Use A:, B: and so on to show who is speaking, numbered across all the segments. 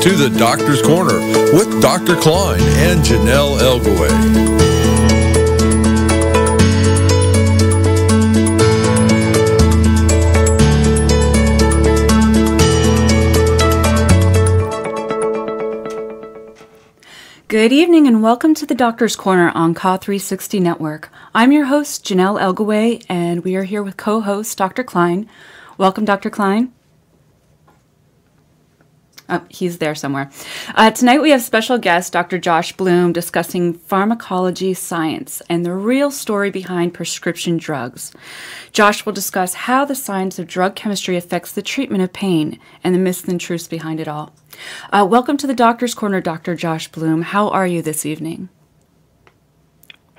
A: to the Doctor's Corner with Dr. Kline and Janelle Elgaway.
B: Good evening and welcome to the Doctor's Corner on Ka 360 Network. I'm your host, Janelle Elgaway, and we are here with co-host Dr. Kline. Welcome, Dr. Kline. Oh, he's there somewhere. Tonight we have special guest, Dr. Josh Bloom, discussing pharmacology science and the real story behind prescription drugs. Josh will discuss how the science of drug chemistry affects the treatment of pain and the myths and truths behind it all. Welcome to the Doctor's Corner, Dr. Josh Bloom. How are you this evening?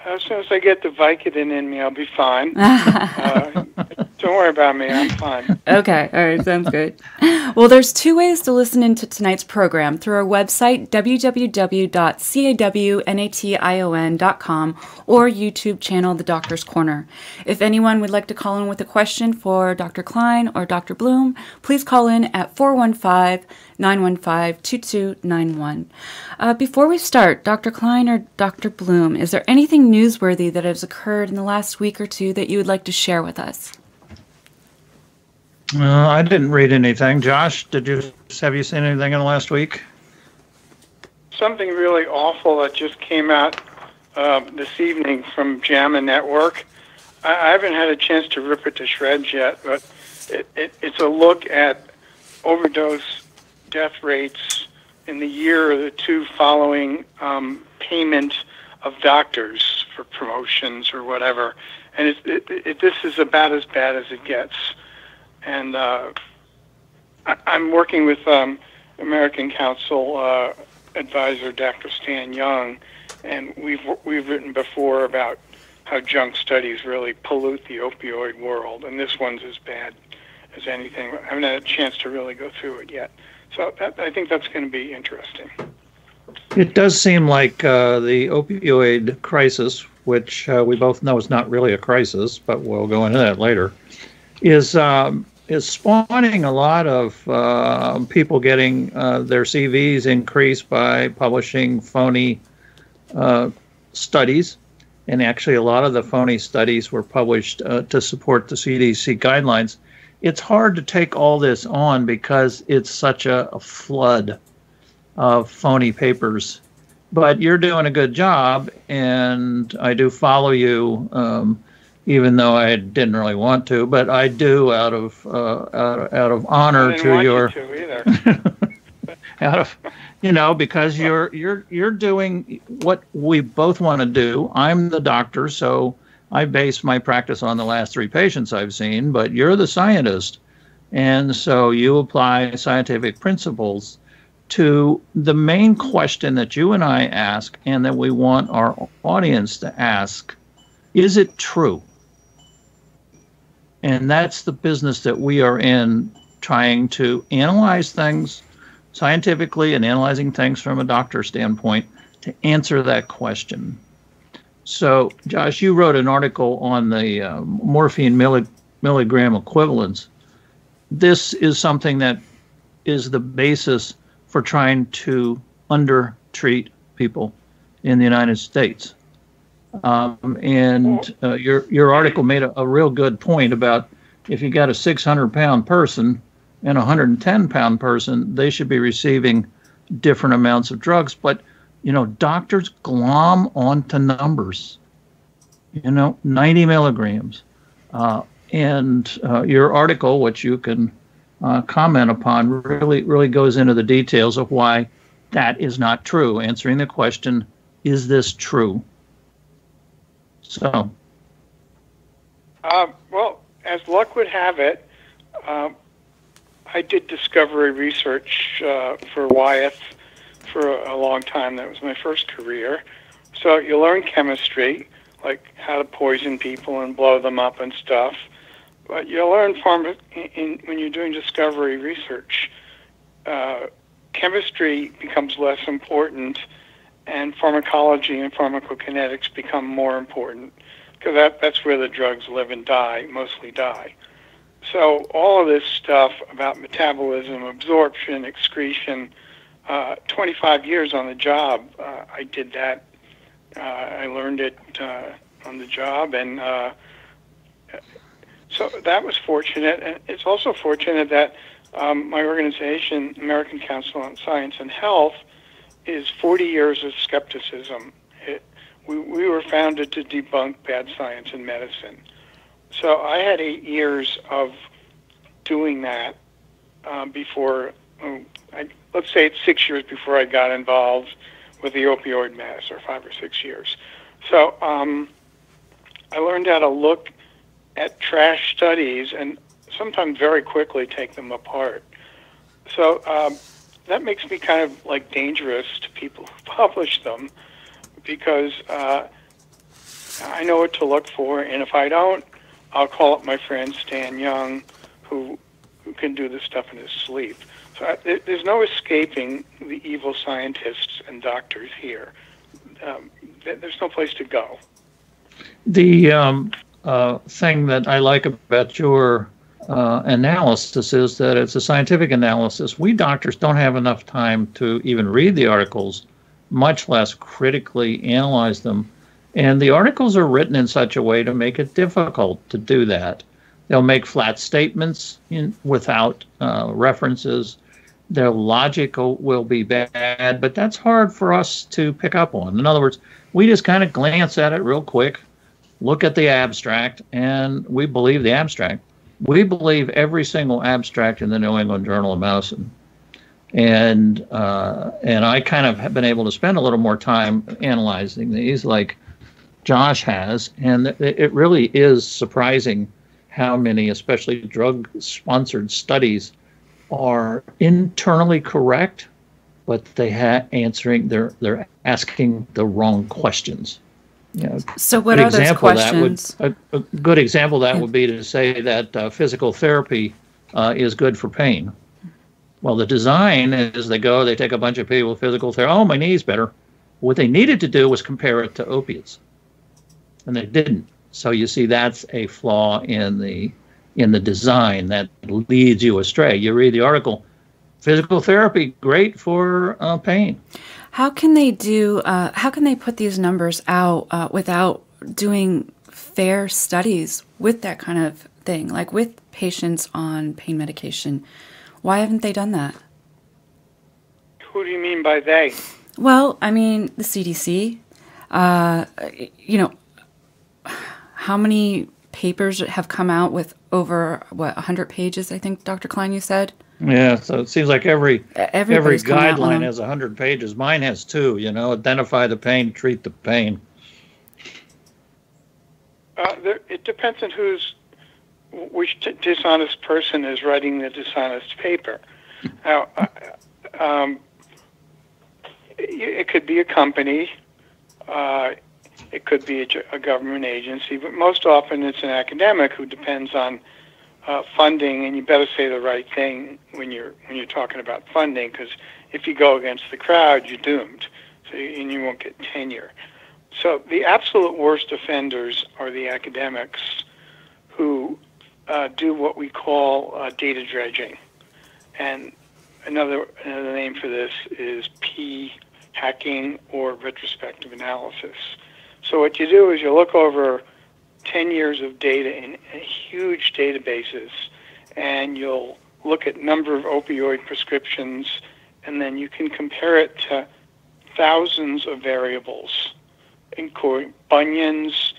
C: As soon as I get the Vicodin in me, I'll be fine. Don't worry about me. I'm fine.
B: Okay. All right. Sounds good. Well, there's two ways to listen into tonight's program: through our website, www.cawnation.com, or YouTube channel, The Doctor's Corner. If anyone would like to call in with a question for Dr. Kline or Dr. Bloom, please call in at 415-915-2291. Before we start, Dr. Kline or Dr. Bloom, is there anything newsworthy that has occurred in the last week or two that you would like to share with us?
D: I didn't read anything. Josh, have you seen anything in the last week?
C: Something really awful that just came out this evening from JAMA Network. I haven't had a chance to rip it to shreds yet, but it's a look at overdose death rates in the year or the two following payment of doctors for promotions or whatever. And this is about as bad as it gets. And I'm working with American Council advisor Dr. Stan Young, and we've written before about how junk studies really pollute the opioid world, and this one's as bad as anything. I haven't had a chance to really go through it yet, so I think that's going to be interesting.
D: It does seem like the opioid crisis, which we both know is not really a crisis, but we'll go into that later, is spawning a lot of people getting their CVs increased by publishing phony studies. And actually, a lot of the phony studies were published to support the CDC guidelines. It's hard to take all this on because it's such a flood of phony papers. But you're doing a good job, and I do follow you, even though I didn't really want to, but I do out of honor to your. I didn't want you to either. Out of, because you're doing what we both want to do. I'm the doctor, so I base my practice on the last three patients I've seen, but you're the scientist, and so you apply scientific principles to the main question that you and I ask, and that we want our audience to ask: is it true? And that's the business that we are in, trying to analyze things scientifically and analyzing things from a doctor standpoint to answer that question. So, Josh, you wrote an article on the morphine milligram equivalents. This is something that is the basis for trying to undertreat people in the United States. Your article made a real good point about if you got a 600-pound person and a 110-pound person, they should be receiving different amounts of drugs. But, doctors glom onto numbers, 90 milligrams. And your article, which you can comment upon, really goes into the details of why that is not true, answering the question, is this true? So.
C: Well, as luck would have it, I did discovery research for Wyeth for a long time. That was my first career. So you learn chemistry, like how to poison people and blow them up and stuff. But you learn when you're doing discovery research, chemistry becomes less important, and pharmacology and pharmacokinetics become more important, because that's where the drugs live and die, mostly die. So all of this stuff about metabolism, absorption, excretion, 25 years on the job. I did that. I learned it on the job, and so that was fortunate. And it's also fortunate that my organization, American Council on Science and Health, is 40 years of skepticism. We were founded to debunk bad science in medicine. So I had 8 years of doing that before, let's say it's 6 years before I got involved with the opioid mess, or 5 or 6 years. So I learned how to look at trash studies and sometimes very quickly take them apart. So that makes me kind of like dangerous to people who publish them, because I know what to look for, and if I don't, I'll call up my friend Stan Young, who can do this stuff in his sleep. So there's no escaping the evil scientists and doctors here. There's no place to go.
D: The thing that I like about your analysis is that it's a scientific analysis. We doctors don't have enough time to even read the articles, much less critically analyze them. And the articles are written in such a way to make it difficult to do that. They'll make flat statements without references. Their logic will be bad, but that's hard for us to pick up on. In other words, we just kind of glance at it real quick, look at the abstract, and we believe the abstract. We believe every single abstract in the New England Journal of Medicine. And I kind of have been able to spend a little more time analyzing these, like Josh has, and it really is surprising how many, especially drug-sponsored studies, are internally correct, but they're asking the wrong questions. You know,
B: so what are those questions?
D: A good example of that would be to say that physical therapy is good for pain. Well, the design is they take a bunch of people with physical therapy. Oh, my knee's better. What they needed to do was compare it to opiates, and they didn't. So you see, that's a flaw in the design that leads you astray. You read the article, physical therapy, great for pain.
B: How can they put these numbers out without doing fair studies with that kind of thing, like with patients on pain medication? Why haven't they done that?
C: Who do you mean by they?
B: Well, I mean, the CDC, how many papers have come out with over, 100 pages, I think, Dr. Kline, you said?
D: Yeah, so it seems like every guideline has 100 pages. Mine has 2, identify the pain, treat the pain.
C: It depends on which dishonest person is writing the dishonest paper. Now, it could be a company, it could be a government agency, but most often it's an academic who depends on funding, and you better say the right thing when you're talking about funding, because if you go against the crowd, you're doomed, and you won't get tenure. So the absolute worst offenders are the academics who do what we call data dredging, and another name for this is hacking or retrospective analysis. So what you do is you look over 10 years of data in huge databases, and you'll look at number of opioid prescriptions, and then you can compare it to thousands of variables, including bunions,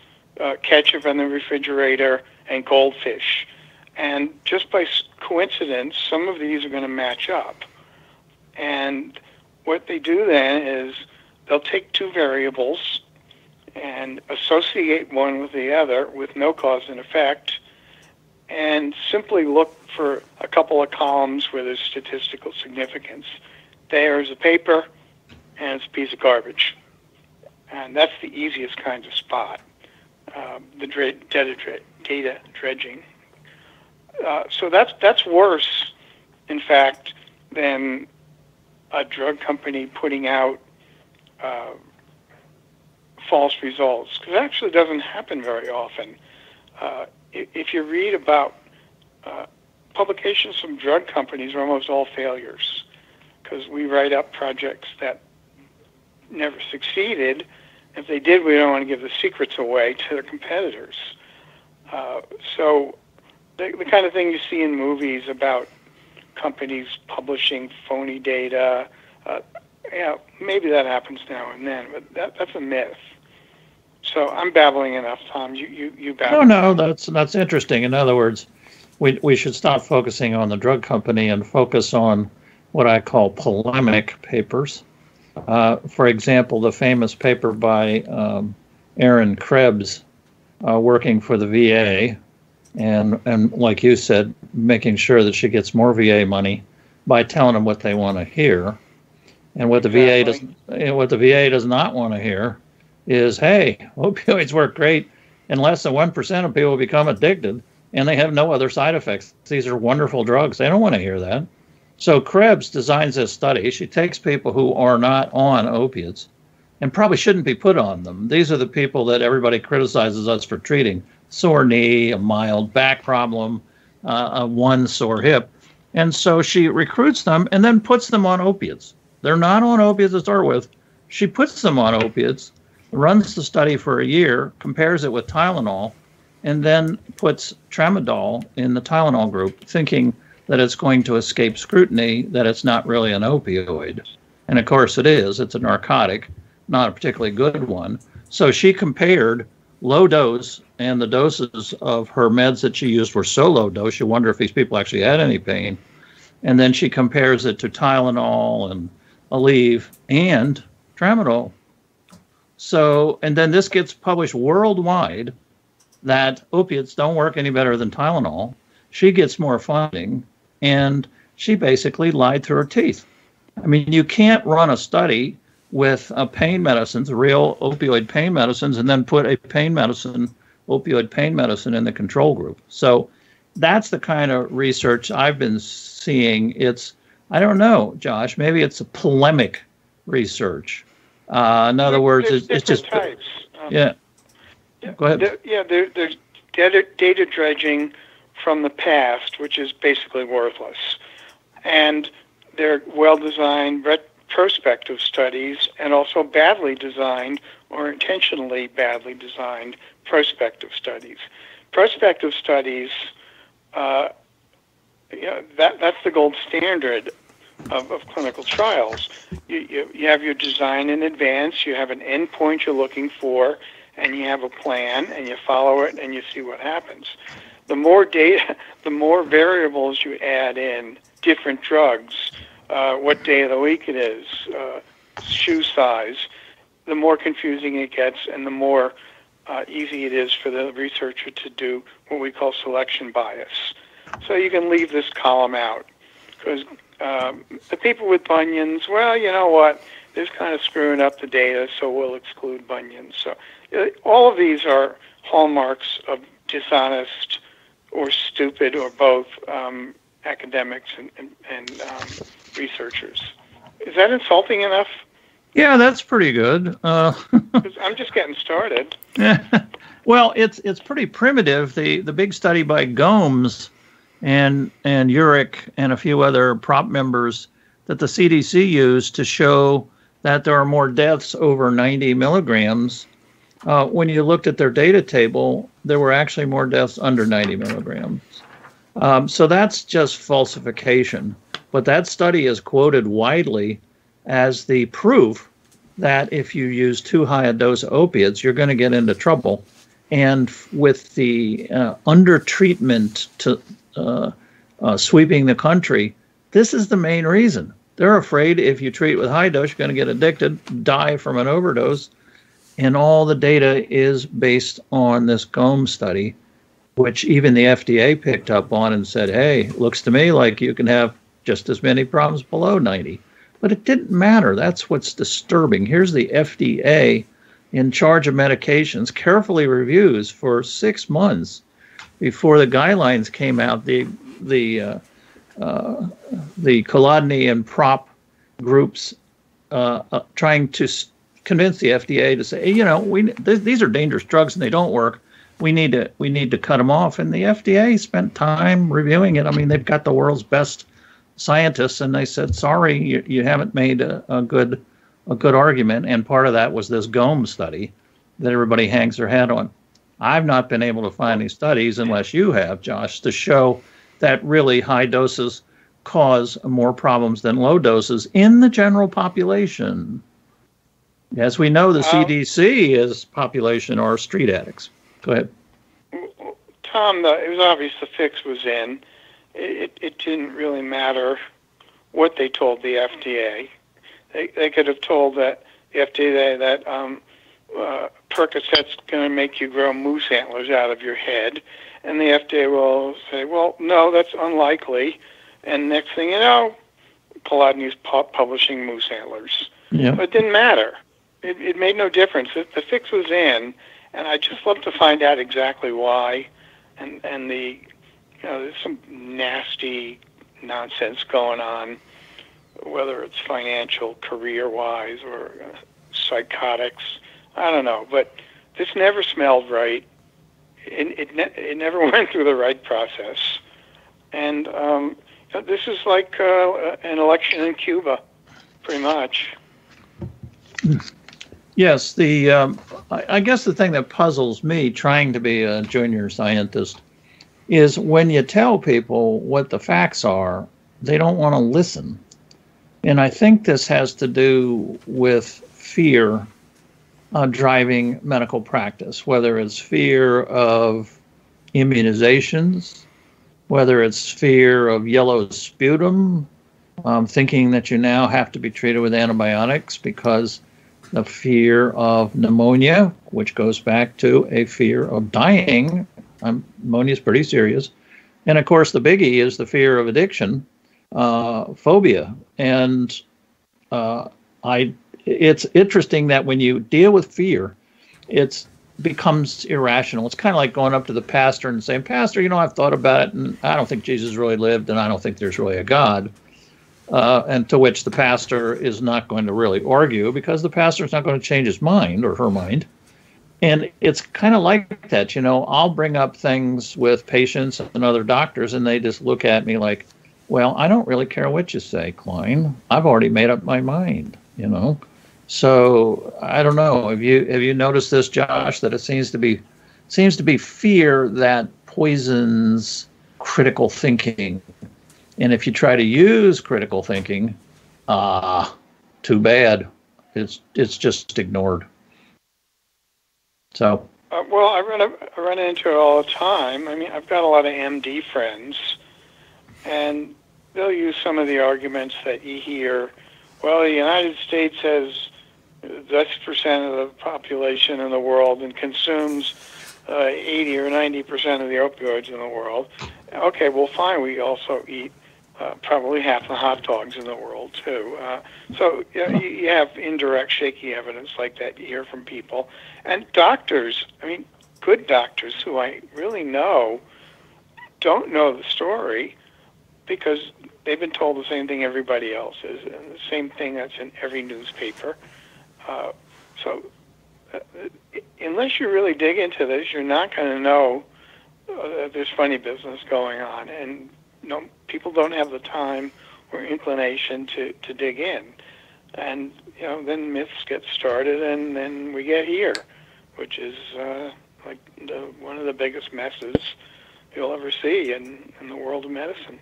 C: ketchup in the refrigerator, and goldfish. And just by coincidence, some of these are going to match up. And what they do then is they'll take 2 variables and associate one with the other with no cause and effect, and simply look for a couple of columns where there's statistical significance. There's a paper, and it's a piece of garbage. And that's the easiest kind of spot, the data dredging. So that's worse, in fact, than a drug company putting out false results, because it actually doesn't happen very often. If you read about publications from drug companies, are almost all failures. because we write up projects that never succeeded. If they did, we don't want to give the secrets away to their competitors. So the kind of thing you see in movies about companies publishing phony data, yeah, maybe that happens now and then, but that's a myth. So I'm babbling enough, Tom. You babble.
D: No, that's interesting. In other words, we should stop focusing on the drug company and focus on what I call polemic papers. For example, the famous paper by Aaron Krebs, working for the VA, and like you said, making sure that she gets more VA money by telling them what they want to hear, and what the VA does not want to hear is, hey, opioids work great, and less than 1% of people become addicted, and they have no other side effects. These are wonderful drugs. They don't want to hear that. So Krebs designs this study. She takes people who are not on opiates and probably shouldn't be put on them. These are the people that everybody criticizes us for treating: sore knee, a mild back problem, one sore hip. And so she recruits them and then puts them on opiates. They're not on opiates to start with. She puts them on opiates, runs the study for a year, compares it with Tylenol, and then puts tramadol in the Tylenol group, thinking that it's going to escape scrutiny, that it's not really an opioid. And of course it is. It's a narcotic, not a particularly good one. So she compared low dose, and the doses of her meds that she used were so low dose, you wonder if these people actually had any pain. And then she compares it to Tylenol and Aleve and tramadol. So, and then this gets published worldwide that opiates don't work any better than Tylenol. She gets more funding, and she basically lied through her teeth. I mean, you can't run a study with pain medicines, real opioid pain medicines, and then put a opioid pain medicine in the control group. So that's the kind of research I've been seeing. It's, I don't know, Josh, maybe it's a polemic research. In other words, it's just
C: types.
D: Yeah. Go ahead.
C: There's data dredging from the past, which is basically worthless. And they're well-designed prospective studies, and also badly designed or intentionally badly designed prospective studies. Prospective studies, that's the gold standard of clinical trials. You have your design in advance, you have an endpoint you're looking for, and you have a plan, and you follow it, and you see what happens. The more data, the more variables you add in, different drugs, what day of the week it is, shoe size, the more confusing it gets, and the more easy it is for the researcher to do what we call selection bias. So you can leave this column out, because the people with bunions, well, you know what, they're kind of screwing up the data, so we'll exclude bunions. So all of these are hallmarks of dishonest or stupid or both academics and researchers. Is that insulting enough?
D: Yeah, that's pretty good.
C: 'Cause I'm just getting started.
D: Well, it's pretty primitive. The big study by Gomes and Urich and a few other prop members that the CDC used to show that there are more deaths over 90 milligrams. When you looked at their data table, there were actually more deaths under 90 milligrams. So that's just falsification. But that study is quoted widely as the proof that if you use too high a dose of opiates, you're going to get into trouble. And with the under-treatment to sweeping the country, this is the main reason. They're afraid if you treat with high dose, you're going to get addicted, die from an overdose. And all the data is based on this Gomes study, which even the FDA picked up on and said, hey, looks to me like you can have just as many problems below 90. But it didn't matter. That's what's disturbing. Here's the FDA in charge of medications, carefully reviews for 6 months before the guidelines came out. The Kolodny and prop groups trying to convince the FDA to say, hey, these are dangerous drugs and they don't work. We need to cut them off. And the FDA spent time reviewing it. I mean, they've got the world's best scientists, and they said, sorry, you haven't made a good argument. And part of that was this Gomes study that everybody hangs their hat on. I've not been able to find any studies, unless you have, Josh, to show that really high doses cause more problems than low doses in the general population. As we know, the CDC is population or street addicts. Go ahead.
C: Tom, it was obvious the fix was in. It didn't really matter what they told the FDA. They could have told the FDA that Percocet's going to make you grow moose antlers out of your head, and the FDA will say, well, no, that's unlikely. And next thing you know, Paladini's publishing moose antlers.
D: Yeah.
C: But it didn't matter. It made no difference. The fix was in, and I'd just love to find out exactly why. And there's some nasty nonsense going on, whether it's financial, career-wise, or psychotics. I don't know, but this never smelled right. It never went through the right process. And this is like an election in Cuba, pretty much.
D: Yes, I guess the thing that puzzles me, trying to be a junior scientist, is when you tell people what the facts are, they don't want to listen. And I think this has to do with fear driving medical practice, whether it's fear of immunizations, whether it's fear of yellow sputum, thinking that you now have to be treated with antibiotics because the fear of pneumonia, which goes back to a fear of dying. Pneumonia is pretty serious. And of course, the biggie is the fear of addiction, phobia. And it's interesting that when you deal with fear, it becomes irrational. It's kind of like going up to the pastor and saying, Pastor, I've thought about it, and I don't think Jesus really lived, and I don't think there's really a God. And to which the pastor is not going to really argue, because the pastor is not going to change his mind or her mind. And it's kind of like that. I'll bring up things with patients and other doctors, and they just look at me like, well, I don't really care what you say, Kline. I've already made up my mind, So I don't know. Have you noticed this, Josh, that it seems to be fear that poisons critical thinking. And if you try to use critical thinking, too bad. It's just ignored. So.
C: Well, I run into it all the time. I mean, I've got a lot of MD friends, and they'll use some of the arguments that you hear. Well, the United States has this percent of the population in the world and consumes 80 or 90% of the opioids in the world. Okay, well, fine. We also eat probably half the hot dogs in the world, too. So you have indirect, shaky evidence like that you hear from people. And doctors, good doctors who I really know don't know the story because they've been told the same thing everybody else is, and the same thing that's in every newspaper. So unless you really dig into this, you're not going to know there's funny business going on. And people don't have the time or inclination to dig in. And, then myths get started, and then we get here, which is one of the biggest messes you'll ever see in the world of medicine.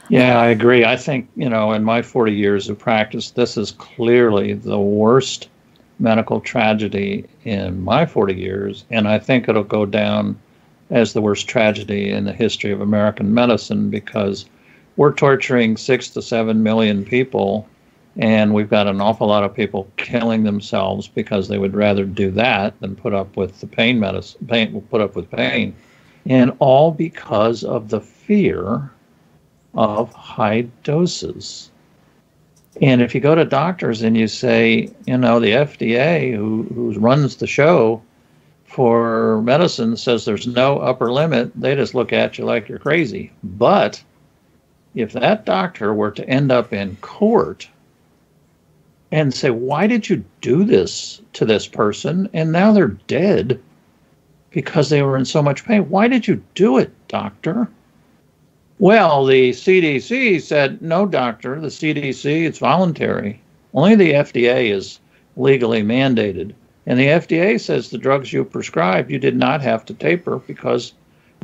D: Yeah, I agree. I think, in my 40 years of practice, this is clearly the worst medical tragedy in my 40 years, and I think it'll go down as the worst tragedy in the history of American medicine, because we're torturing 6 to 7 million people, and we've got an awful lot of people killing themselves because they would rather do that than put up with the pain pain, and all because of the fear of high doses. And if you go to doctors and you say, the FDA, who runs the show for medicine, says there's no upper limit, they just look at you like you're crazy. But if that doctor were to end up in court and say, why did you do this to this person? And now they're dead because they were in so much pain. Why did you do it, doctor? Well, the CDC said, no, doctor, the CDC, it's voluntary. Only the FDA is legally mandated. And the FDA says the drugs you prescribed, you did not have to taper because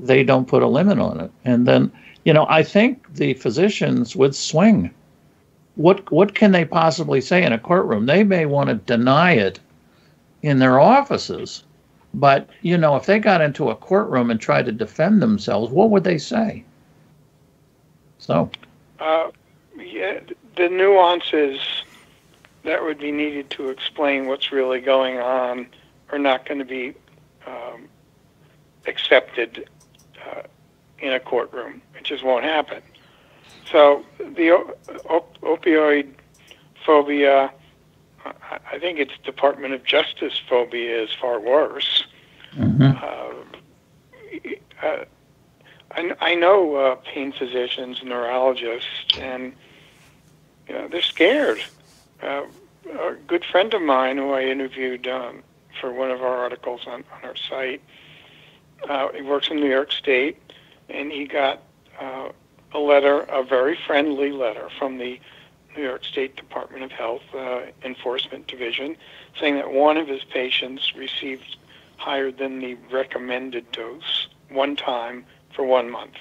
D: they don't put a limit on it. And then, I think the physicians would swing. What can they possibly say in a courtroom? They may want to deny it in their offices. But, if they got into a courtroom and tried to defend themselves, what would they say? So,
C: yeah, the nuances that would be needed to explain what's really going on are not going to be accepted in a courtroom. It just won't happen. So the opioid phobia, I think it's Department of Justice phobia is far worse.
D: Mm-hmm.
C: I know pain physicians, neurologists, and they're scared. A good friend of mine who I interviewed for one of our articles on our site, he works in New York State, and he got a letter, a very friendly letter from the New York State Department of Health Enforcement Division saying that one of his patients received higher than the recommended dose one time for 1 month.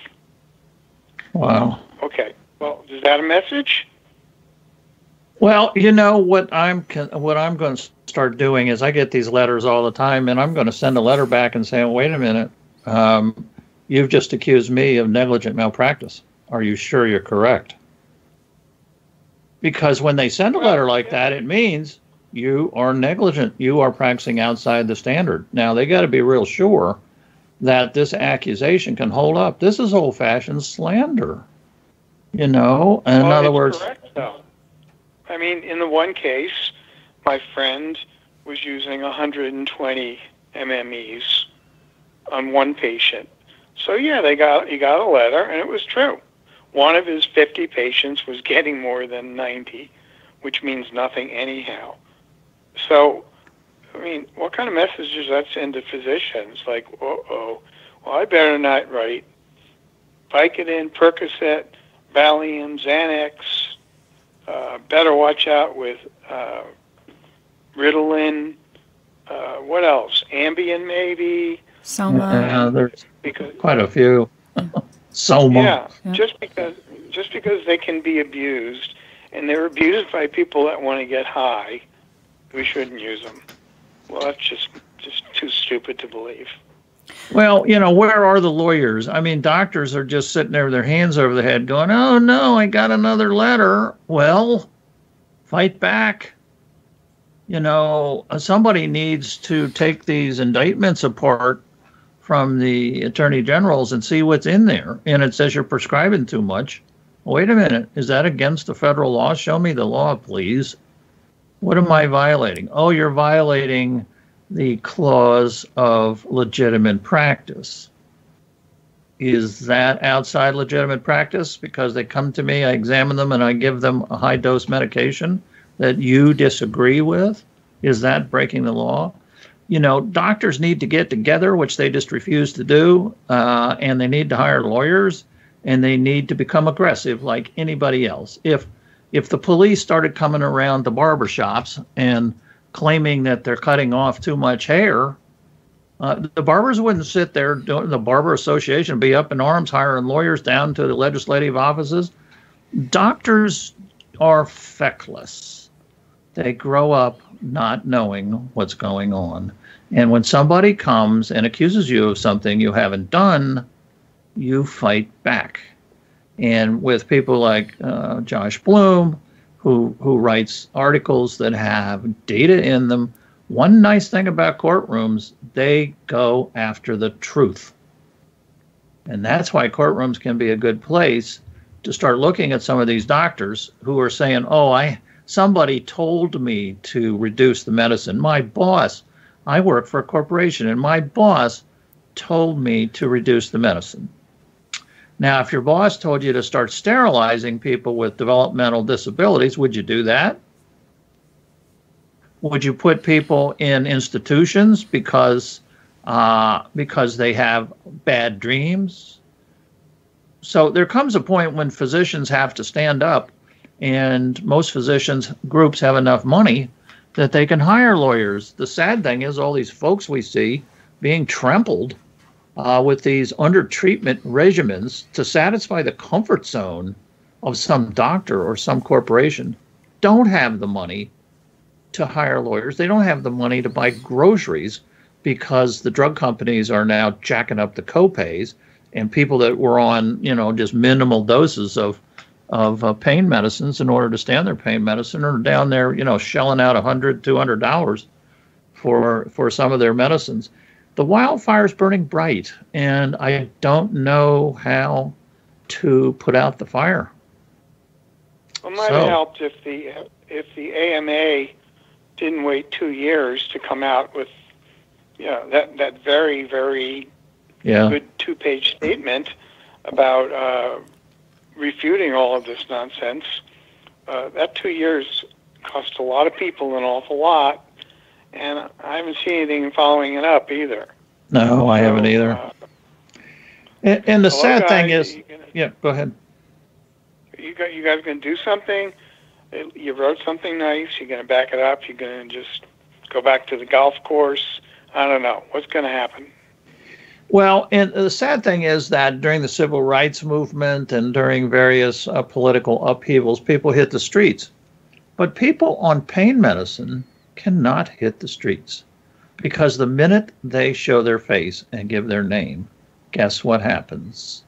D: Wow.
C: Okay. Well, is that a message?
D: Well, what I'm going to start doing is I get these letters all the time, and I'm going to send a letter back and say, wait a minute, you've just accused me of negligent malpractice. Are you sure you're correct? Because when they send a letter like that, it means you are negligent. You are practicing outside the standard. Now, they got to be real sure that this accusation can hold up. This is old-fashioned slander, In other words,
C: correct, though. I mean, in the one case, my friend was using 120 MMEs on one patient. So yeah, he got a letter, and it was true. One of his 50 patients was getting more than 90, which means nothing anyhow. So, I mean, what kind of message does that send to physicians? Like, well, I better not write Vicodin, Percocet, Valium, Xanax. Better watch out with Ritalin. What else? Ambien, maybe.
B: Soma.
D: There's quite a few. Soma.
C: Yeah, just because they can be abused, and they're abused by people that want to get high, we shouldn't use them. Well, that's just too stupid to believe.
D: Well, where are the lawyers? I mean, doctors are just sitting there with their hands over their head going, oh, no, I got another letter. Well, fight back. Somebody needs to take these indictments apart from the attorney generals and see what's in there. And it says you're prescribing too much. Wait a minute. Is that against the federal law? Show me the law, please. What am I violating? Oh, you're violating the clause of legitimate practice. Is that outside legitimate practice? Because they come to me, I examine them, and I give them a high-dose medication that you disagree with? Is that breaking the law? Doctors need to get together, which they just refuse to do, and they need to hire lawyers, and they need to become aggressive like anybody else. If the police started coming around the barbershops and claiming that they're cutting off too much hair, the barbers wouldn't sit there. The Barber Association would be up in arms, hiring lawyers down to the legislative offices. Doctors are feckless. They grow up not knowing what's going on. And when somebody comes and accuses you of something you haven't done, you fight back. And with people like Josh Bloom, who writes articles that have data in them, one nice thing about courtrooms, they go after the truth. And that's why courtrooms can be a good place to start looking at some of these doctors who are saying, somebody told me to reduce the medicine. My boss, I work for a corporation, and my boss told me to reduce the medicine. Now, if your boss told you to start sterilizing people with developmental disabilities, would you do that? Would you put people in institutions because they have bad dreams? So there comes a point when physicians have to stand up, and most physicians groups have enough money that they can hire lawyers. The sad thing is all these folks we see being trampled with these under treatment regimens to satisfy the comfort zone of some doctor or some corporation don't have the money to hire lawyers. They don't have the money to buy groceries because the drug companies are now jacking up the copays, and people that were on, just minimal doses of pain medicines in order to stand their pain medicine are down there, shelling out $100, $200 for some of their medicines. The wildfire's burning bright, and I don't know how to put out the fire.
C: Well, it might have helped if the AMA didn't wait 2 years to come out with that very, very good 2-page statement about refuting all of this nonsense. That 2 years cost a lot of people an awful lot, and I haven't seen anything following it up either.
D: No, I haven't either. And the sad thing is, go ahead.
C: You guys going to do something? You wrote something nice. You're going to back it up. You're going to just go back to the golf course. I don't know. What's going to happen?
D: Well, and the sad thing is that during the civil rights movement and during various political upheavals, people hit the streets. But people on pain medicine cannot hit the streets because the minute they show their face and give their name, guess what happens?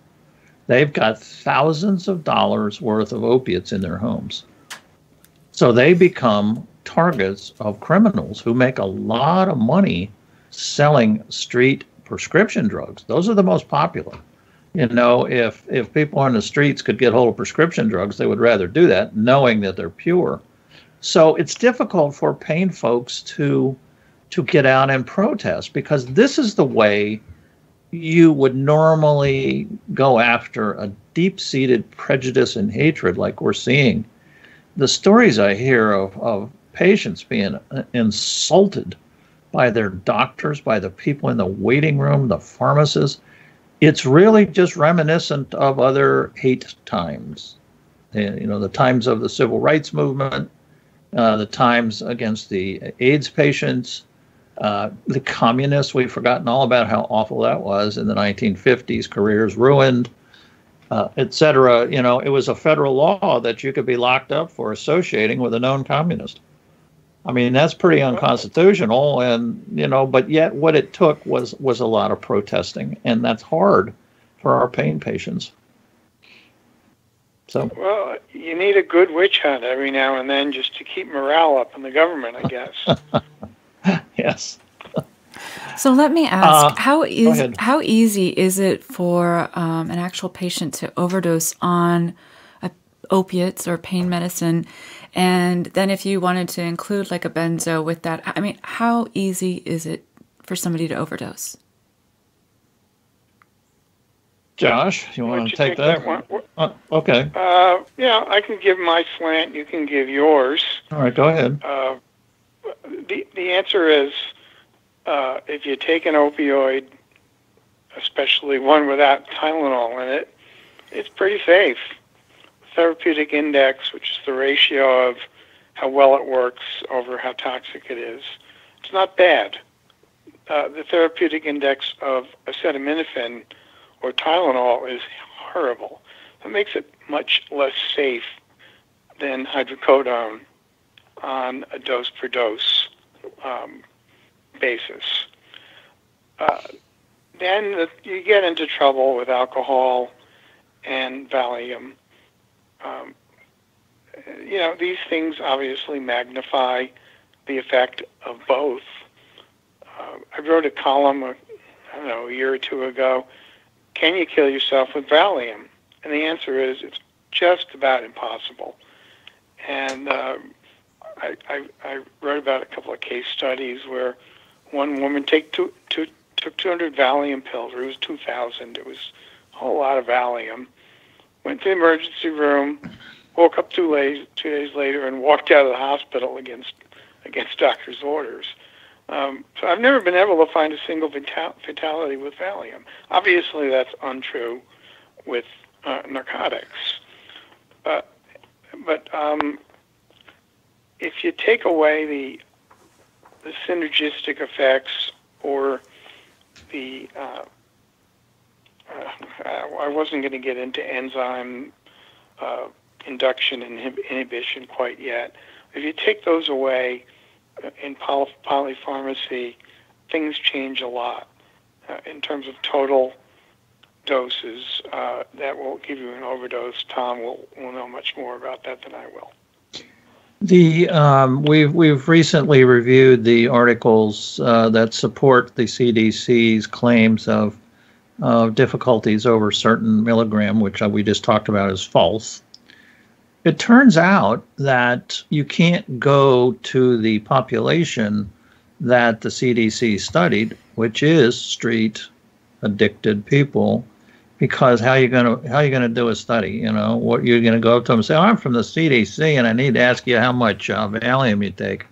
D: They've got thousands of dollars worth of opiates in their homes. So they become targets of criminals who make a lot of money selling street prescription drugs. Those are the most popular. If people on the streets could get hold of prescription drugs, they would rather do that, knowing that they're pure. So it's difficult for pain folks to get out and protest, because this is the way you would normally go after a deep-seated prejudice and hatred like we're seeing. The stories I hear of patients being insulted by their doctors, by the people in the waiting room, the pharmacists, it's really just reminiscent of other hate times. The times of the civil rights movement, the times against the AIDS patients, the communists. We've forgotten all about how awful that was in the 1950s, careers ruined, etc. It was a federal law that you could be locked up for associating with a known communist. I mean, that's pretty unconstitutional, and but yet what it took was a lot of protesting, and that's hard for our pain patients. So,
C: well, you need a good witch hunt every now and then just to keep morale up in the government, I guess.
D: Yes.
B: So let me ask, how easy is it for an actual patient to overdose on opiates or pain medicine? And then if you wanted to include like a benzo with that, I mean, how easy is it for somebody to overdose?
D: Josh, you want to take that? Okay.
C: Yeah, I can give my slant. You can give yours.
D: All right, go ahead.
C: The answer is, if you take an opioid, especially one without Tylenol in it, it's pretty safe. Therapeutic index, which is the ratio of how well it works over how toxic it is, it's not bad. The therapeutic index of acetaminophen or Tylenol is horrible. That makes it much less safe than hydrocodone on a dose per dose basis. Then you get into trouble with alcohol and Valium. These things obviously magnify the effect of both. I wrote a column, a year or two ago, can you kill yourself with Valium? And the answer is it's just about impossible. And I wrote about a couple of case studies where one woman took 200 Valium pills, or it was 2,000. It was a whole lot of Valium. Went to the emergency room, woke up 2 days later, and walked out of the hospital against doctor's orders. So I've never been able to find a single fatality with Valium. Obviously, that's untrue with narcotics. But if you take away the synergistic effects or the I wasn't going to get into enzyme induction and inhibition quite yet. If you take those away in polypharmacy, things change a lot in terms of total doses. That will give you an overdose. Tom will know much more about that than I will.
D: We've recently reviewed the articles that support the CDC's claims of difficulties over certain milligram, which we just talked about is false. It turns out that you can't go to the population that the CDC studied, which is street addicted people, because how are you gonna do a study? You know, what you're gonna go up to them and say, "Oh, I'm from the CDC, and I need to ask you how much Valium you take."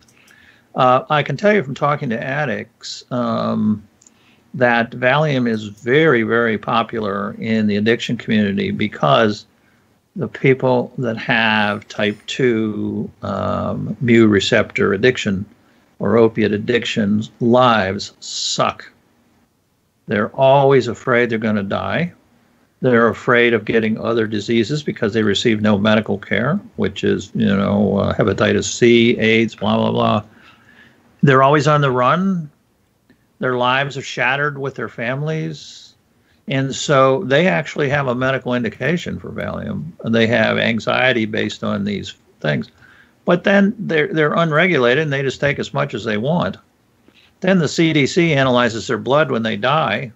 D: I can tell you from talking to addicts that Valium is very, very popular in the addiction community because the people that have type 2 mu receptor addiction or opiate addictions lives suck. They're always afraid they're going to die. They're afraid of getting other diseases because they receive no medical care, which is, hepatitis C, AIDS, blah, blah, blah. They're always on the run. Their lives are shattered with their families. And so they actually have a medical indication for Valium. They have anxiety based on these things. But then they're unregulated and they just take as much as they want. Then the CDC analyzes their blood when they die,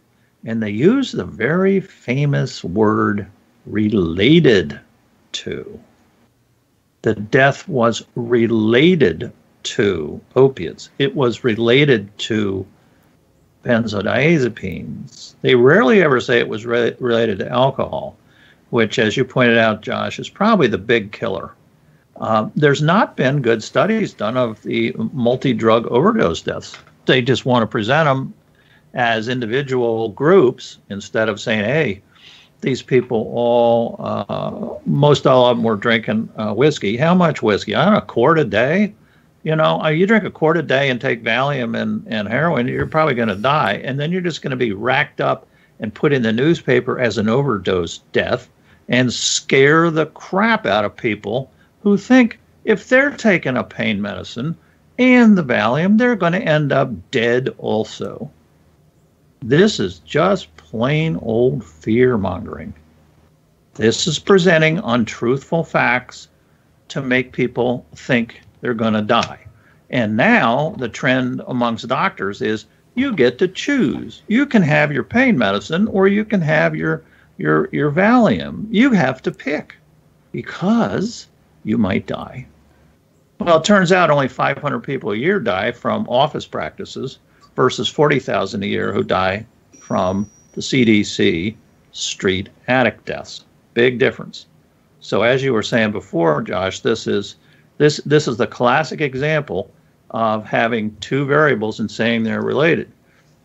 D: and they use the very famous word related to. The death was related to opiates. It was related to benzodiazepines. They rarely ever say it was related to alcohol, which, as you pointed out, Josh, is probably the big killer. There's not been good studies done of the multi-drug overdose deaths. They just want to present them as individual groups instead of saying, hey, these people most all of them were drinking whiskey. How much whiskey? I don't know, a quart a day? You drink a quart a day and take Valium and heroin, you're probably going to die. And then you're just going to be racked up and put in the newspaper as an overdose death and scare the crap out of people who think if they're taking a pain medicine and the Valium, they're going to end up dead also. This is just plain old fear-mongering. This is presenting untruthful facts to make people think they're going to die. And now the trend amongst doctors is you get to choose. You can have your pain medicine or you can have your Valium. You have to pick because you might die. Well, it turns out only 500 people a year die from office practices versus 40,000 a year who die from the CDC street addict deaths. Big difference. So as you were saying before, Josh, this is the classic example of having two variables and saying they're related.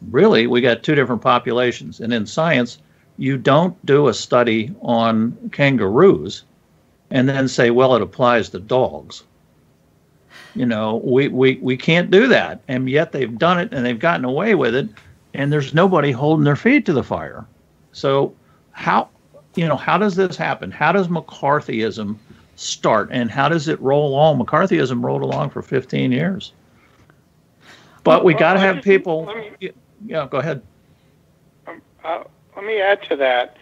D: Really, we got two different populations. And in science, you don't do a study on kangaroos and then say, well, it applies to dogs. We can't do that. And yet they've done it and they've gotten away with it. And there's nobody holding their feet to the fire. So how does this happen? How does McCarthyism start, and how does it roll along? McCarthyism rolled along for 15 years. But we got to have people. Yeah, go ahead.
C: Let me add to that.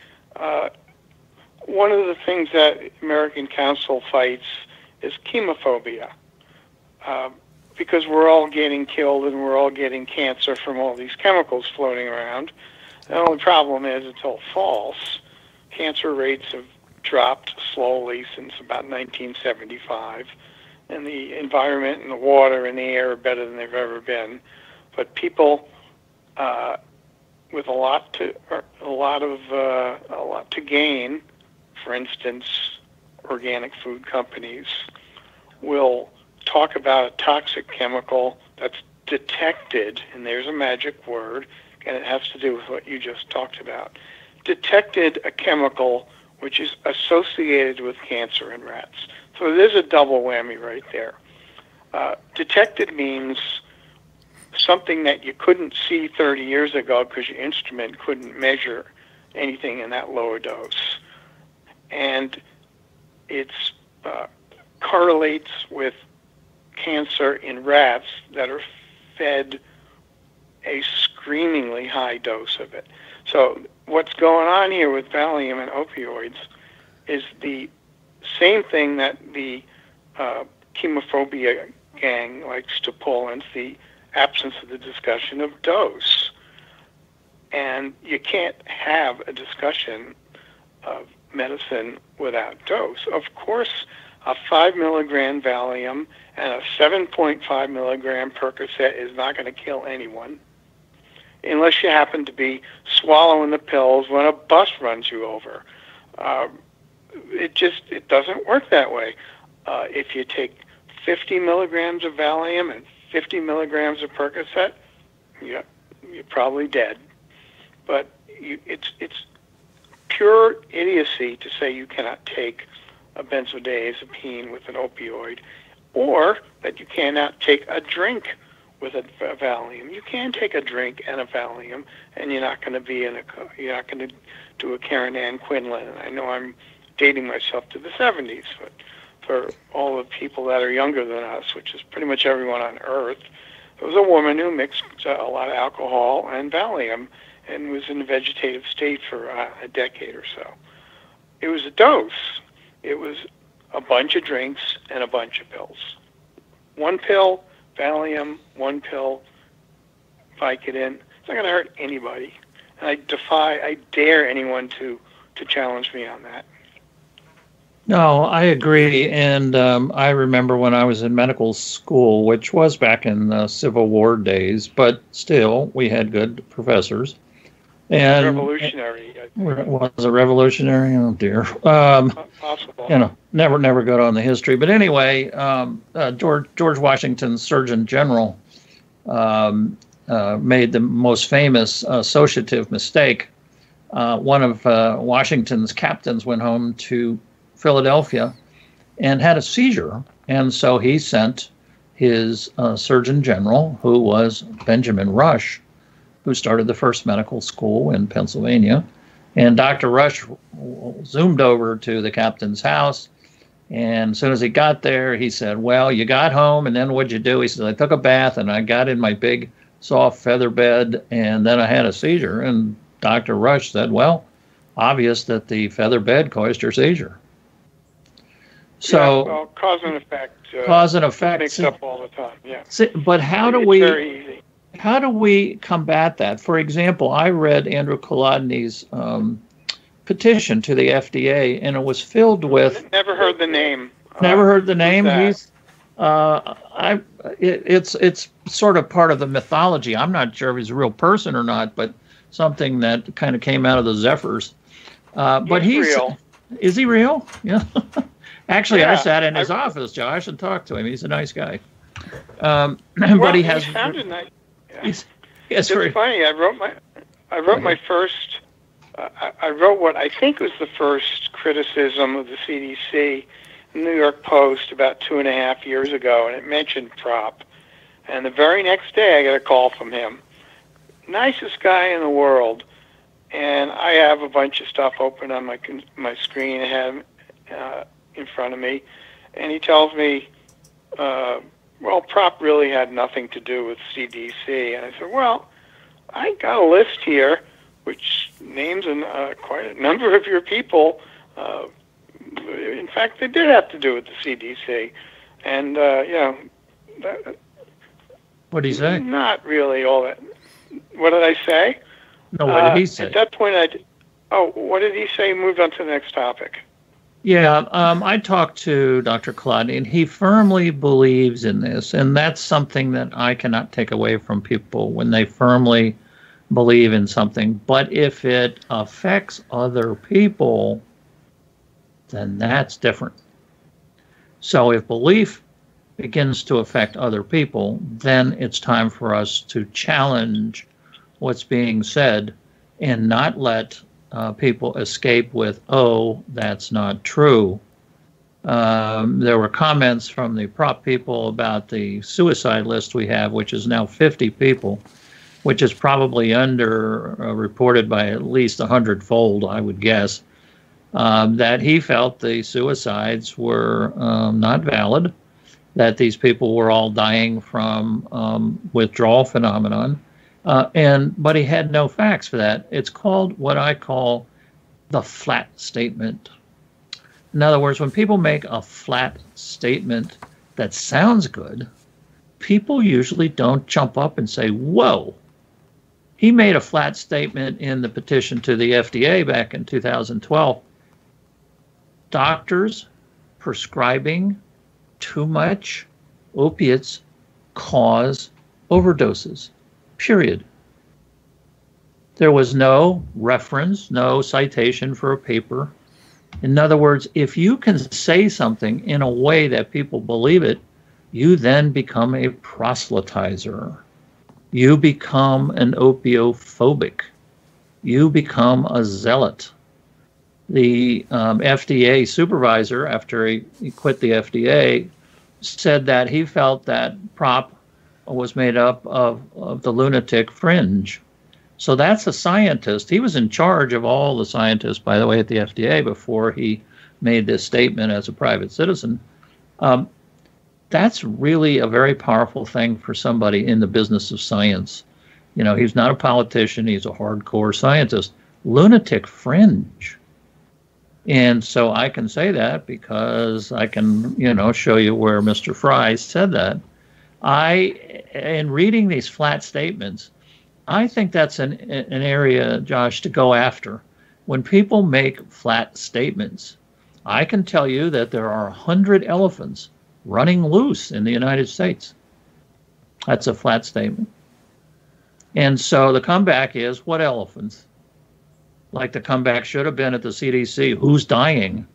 C: One of the things that American Council fights is chemophobia, because we're all getting killed and we're all getting cancer from all these chemicals floating around. The only problem is it's all false. Cancer rates have dropped slowly since about 1975, and the environment and the water and the air are better than they've ever been. But people with a lot to gain, for instance, organic food companies will talk about a toxic chemical that's detected, and there's a magic word, and it has to do with what you just talked about. Detected a chemical which is associated with cancer in rats. So there's a double whammy right there. Detected means something that you couldn't see 30 years ago because your instrument couldn't measure anything in that lower dose. And it correlates with cancer in rats that are fed a screamingly high dose of it. So what's going on here with Valium and opioids is the same thing that the chemophobia gang likes to pull, and it's the absence of the discussion of dose. And you can't have a discussion of medicine without dose. Of course, a 5 milligram Valium and a 7.5 milligram Percocet is not going to kill anyone unless you happen to be swallowing the pills when a bus runs you over. It doesn't work that way. If you take 50 milligrams of Valium and 50 milligrams of Percocet, you're probably dead. But it's pure idiocy to say you cannot take a benzodiazepine with an opioid, or that you cannot take a drink with a Valium. You can take a drink and a Valium, and you're not going to do a Karen Ann Quinlan. And I know I'm dating myself to the 70s, but for all the people that are younger than us, which is pretty much everyone on Earth, there was a woman who mixed a lot of alcohol and Valium and was in a vegetative state for a decade or so. It was a dose. It was a bunch of drinks and a bunch of pills. One pill, Valium, one pill, Vicodin. It's not going to hurt anybody. And I dare anyone to challenge me on that.
D: No, I agree. And I remember when I was in medical school, which was back in the Civil War days, but still, we had good professors. And
C: revolutionary.
D: Was it revolutionary? Oh, dear.
C: Possible.
D: Never got on the history. But anyway, George Washington's Surgeon General made the most famous associative mistake. One of Washington's captains went home to Philadelphia and had a seizure. And so he sent his Surgeon General, who was Benjamin Rush, who started the first medical school in Pennsylvania. And Dr. Rush zoomed over to the captain's house. And as soon as he got there, he said, well, you got home, and then what'd you do? He said, I took a bath, and I got in my big, soft feather bed, and then I had a seizure. And Dr. Rush said, well, obvious that the feather bed caused your seizure. So,
C: yeah, well, cause and effect.
D: Cause and effect.
C: Mixed up all the time, yeah.
D: But how do we... Very easy. How do we combat that? For example, I read Andrew Kolodny's petition to the FDA, and it was filled with...
C: Never heard the name.
D: Never heard the name? It's sort of part of the mythology. I'm not sure if he's a real person or not, but something that kind of came out of the Zephyrs. But he's real. Is he real? Yeah. Actually, yeah, I sat in his office, Josh, and talked to him. He's a nice guy. But he has...
C: sounded nice.
D: Yes,
C: it's funny. I wrote my first. I wrote what I think was the first criticism of the CDC in the New York Post about 2.5 years ago, and it mentioned prop. And the very next day, I got a call from him. Nicest guy in the world. And I have a bunch of stuff open on my screen. I have him in front of me, and he tells me. Well, prop really had nothing to do with CDC. And I said, well, I got a list here which names quite a number of your people. In fact, they did have to do with the CDC. And,
D: what did he say?
C: Not really all that. What did I say?
D: No, what did he say?
C: At that point, what did he say? Moved on to the next topic.
D: Yeah, I talked to Dr. Kolodny, and he firmly believes in this, and that's something that I cannot take away from people when they firmly believe in something. But if it affects other people, then that's different. So if belief begins to affect other people, then it's time for us to challenge what's being said and not let people escape with, "Oh, that's not true." There were comments from the prop people about the suicide list we have, which is now 50 people, which is probably under reported by at least 100-fold, I would guess, that he felt the suicides were not valid, that these people were all dying from withdrawal phenomenon, but he had no facts for that. It's called what I call the flat statement. In other words, when people make a flat statement that sounds good, people usually don't jump up and say, "Whoa." He made a flat statement in the petition to the FDA back in 2012. Doctors prescribing too much opiates cause overdoses, period. There was no reference, no citation for a paper. In other words, if you can say something in a way that people believe it, you then become a proselytizer. You become an opiophobic. You become a zealot. The FDA supervisor, after he quit the FDA, said that he felt that prop was made up of the lunatic fringe. So that's a scientist. He was in charge of all the scientists, by the way, at the FDA before he made this statement as a private citizen. That's really a very powerful thing for somebody in the business of science. You know, he's not a politician. He's a hardcore scientist. Lunatic fringe. And so I can say that because I can, show you where Mr. Fry said that. In reading these flat statements, I think that's an area, Josh, to go after. When people make flat statements, I can tell you that there are 100 elephants running loose in the United States. That's a flat statement. And so the comeback is, what elephants? Like the comeback should have been at the CDC, who's dying?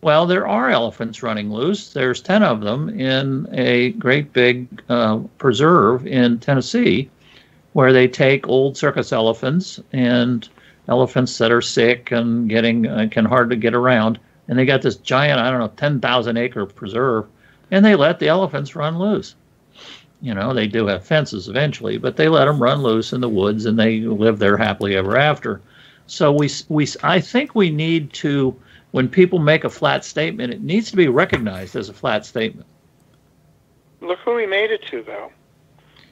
D: Well, there are elephants running loose. There's 10 of them in a great big preserve in Tennessee, where they take old circus elephants and elephants that are sick and can hardly get around, and they got this giant, 10,000-acre preserve, and they let the elephants run loose. They do have fences eventually, but they let them run loose in the woods, and they live there happily ever after. So I think we need to, when people make a flat statement, it needs to be recognized as a flat statement.
C: Look who we made it to, though.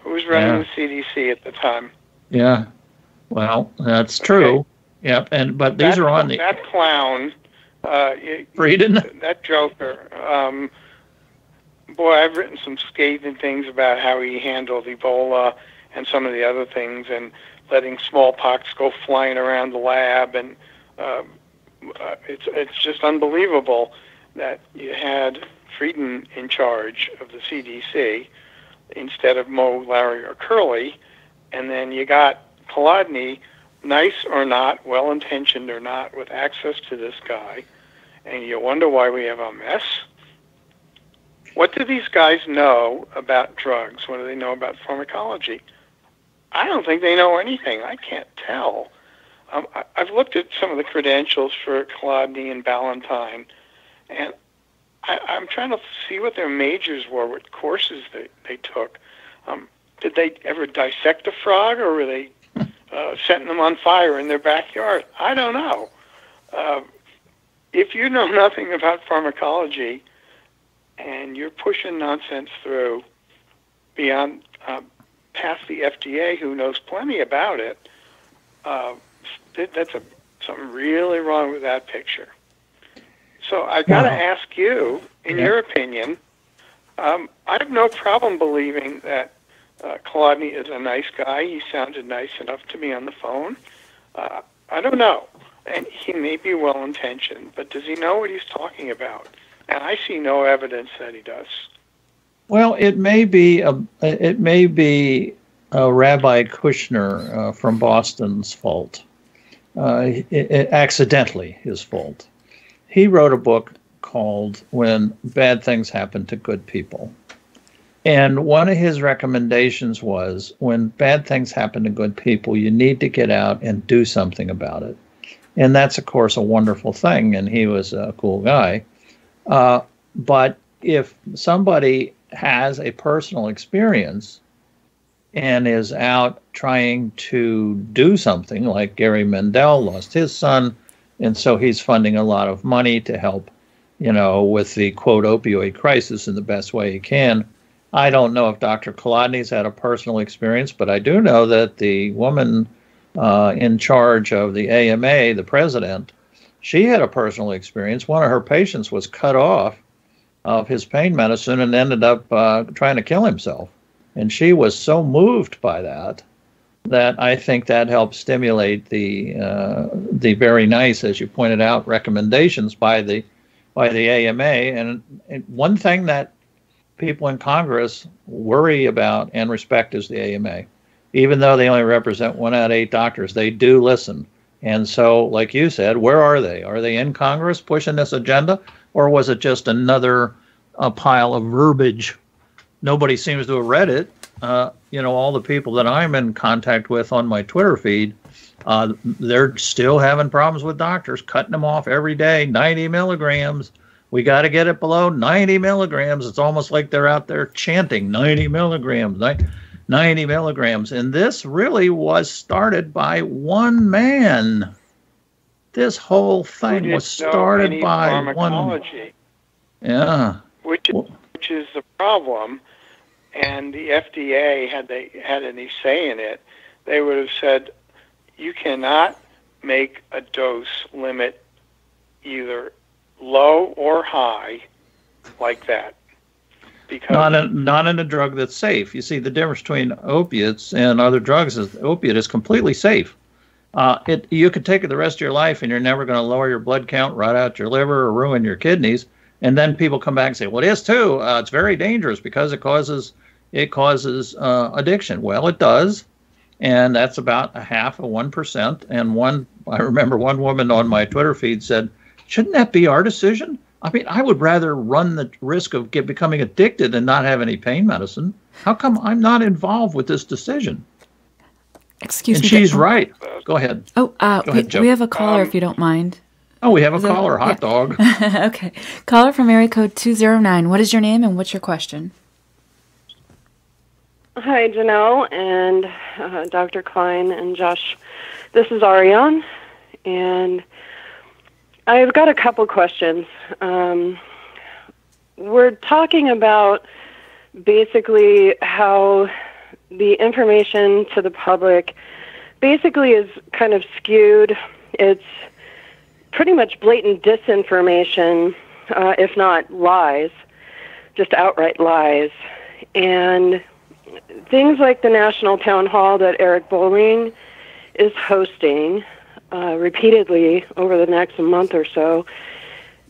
C: Who was running the CDC at the time? Yeah,
D: well, that's true. Okay. Yep, but these are on
C: that clown.
D: Frieden?
C: That joker. Boy, I've written some scathing things about how he handled Ebola and some of the other things, and letting smallpox go flying around the lab, and it's just unbelievable that you had Frieden in charge of the CDC instead of Mo, Larry, or Curly, and then you got Kolodny, nice or not, well-intentioned or not, with access to this guy, and you wonder why we have a mess. What do these guys know about drugs? What do they know about pharmacology? I don't think they know anything. I can't tell. I've looked at some of the credentials for Kolodny and Ballantyne, and I'm trying to see what their majors were, what courses they took. Did they ever dissect a frog, or were they setting them on fire in their backyard? I don't know. If you know nothing about pharmacology and you're pushing nonsense through beyond past the FDA, who knows plenty about it, that's something really wrong with that picture. So I've got to ask you, in your opinion, I have no problem believing that Kolodny is a nice guy. He sounded nice enough to me on the phone. I don't know. And he may be well-intentioned, but does he know what he's talking about? And I see no evidence that he does.
D: Well, it may be Rabbi Kushner from Boston's fault. Accidentally his fault. He wrote a book called When Bad Things Happen to Good People. And one of his recommendations was, when bad things happen to good people, you need to get out and do something about it. And that's, of course, a wonderful thing, and he was a cool guy. But if somebody has a personal experience and is out trying to do something, like Gary Mendel lost his son, and so he's funding a lot of money to help, with the, quote, opioid crisis in the best way he can. I don't know if Dr. Kline had a personal experience, but I do know that the woman in charge of the AMA, the president, she had a personal experience. One of her patients was cut off of his pain medicine and ended up trying to kill himself. And she was so moved by that I think that helped stimulate the very nice, as you pointed out, recommendations by the AMA. And one thing that people in Congress worry about and respect is the AMA. Even though they only represent 1 out of 8 doctors, they do listen. And so, like you said, where are they? Are they in Congress pushing this agenda? Or was it just another pile of verbiage? Nobody seems to have read it. All the people that I'm in contact with on my Twitter feed, they're still having problems with doctors, cutting them off every day, 90 milligrams. We got to get it below 90 milligrams. It's almost like they're out there chanting 90 milligrams. 90 milligrams. And this really was started by one man. This whole thing was started by one. Yeah.
C: Which is the problem. And the FDA, had they had any say in it, they would have said, you cannot make a dose limit either low or high like that. Because
D: not in a drug that's safe. You see, the difference between opiates and other drugs is opiate is completely safe. You could take it the rest of your life and you're never going to lower your blood count, rot out your liver, or ruin your kidneys. And then people come back and say, well, it is too. It's very dangerous because it causes addiction. Well, it does. And that's about 0.5%. And I remember one woman on my Twitter feed said, shouldn't that be our decision? I mean, I would rather run the risk of becoming addicted than not have any pain medicine. How come I'm not involved with this decision?
B: Excuse me.
D: And she's right. Go ahead.
B: Oh,
D: Go ahead, Joe.
B: We have a caller, if you don't mind.
D: Oh, we have a caller, hot dog.
B: Okay. Caller from area code 209. What is your name and what's your question?
E: Hi, Janelle and Dr. Kline and Josh. This is Ariane, and I've got a couple questions. We're talking about basically how the information to the public basically is kind of skewed. It's pretty much blatant disinformation, if not lies, just outright lies. And things like the National Town Hall that Eric Bolling is hosting repeatedly over the next month or so,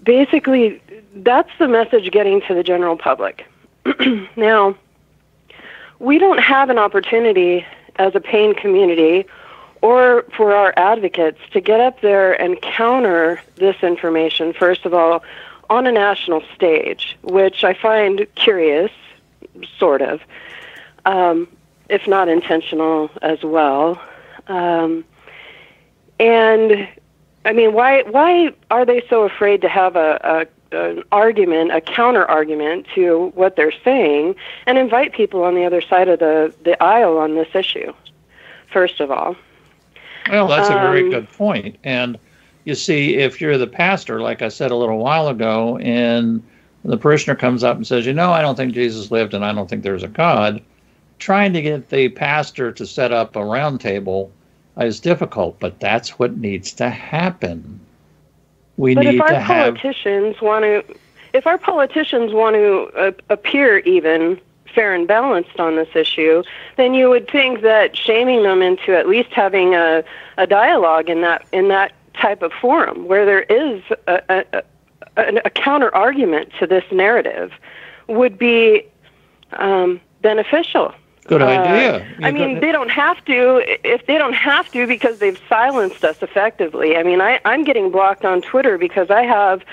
E: basically that's the message getting to the general public. Now, we don't have an opportunity as a pain community or for our advocates to get up there and counter this information, first of all, on a national stage, which I find curious, sort of, if not intentional as well. And I mean, why are they so afraid to have an argument, a counter argument to what they're saying, and invite people on the other side of the aisle on this issue? First of all.
D: Well, that's a very good point. And you see, if you're the pastor, like I said a little while ago, and the parishioner comes up and says, I don't think Jesus lived and I don't think there's a God, trying to get the pastor to set up a round table is difficult, but that's what needs to happen. But if our politicians want to appear even fair and balanced on this issue, then you would think that shaming them into at least having a dialogue in that type of forum where there is a counter argument to this narrative would be beneficial. Good idea.
E: They don't have to. If they don't have to, because they've silenced us effectively. I mean, I'm getting blocked on Twitter because I have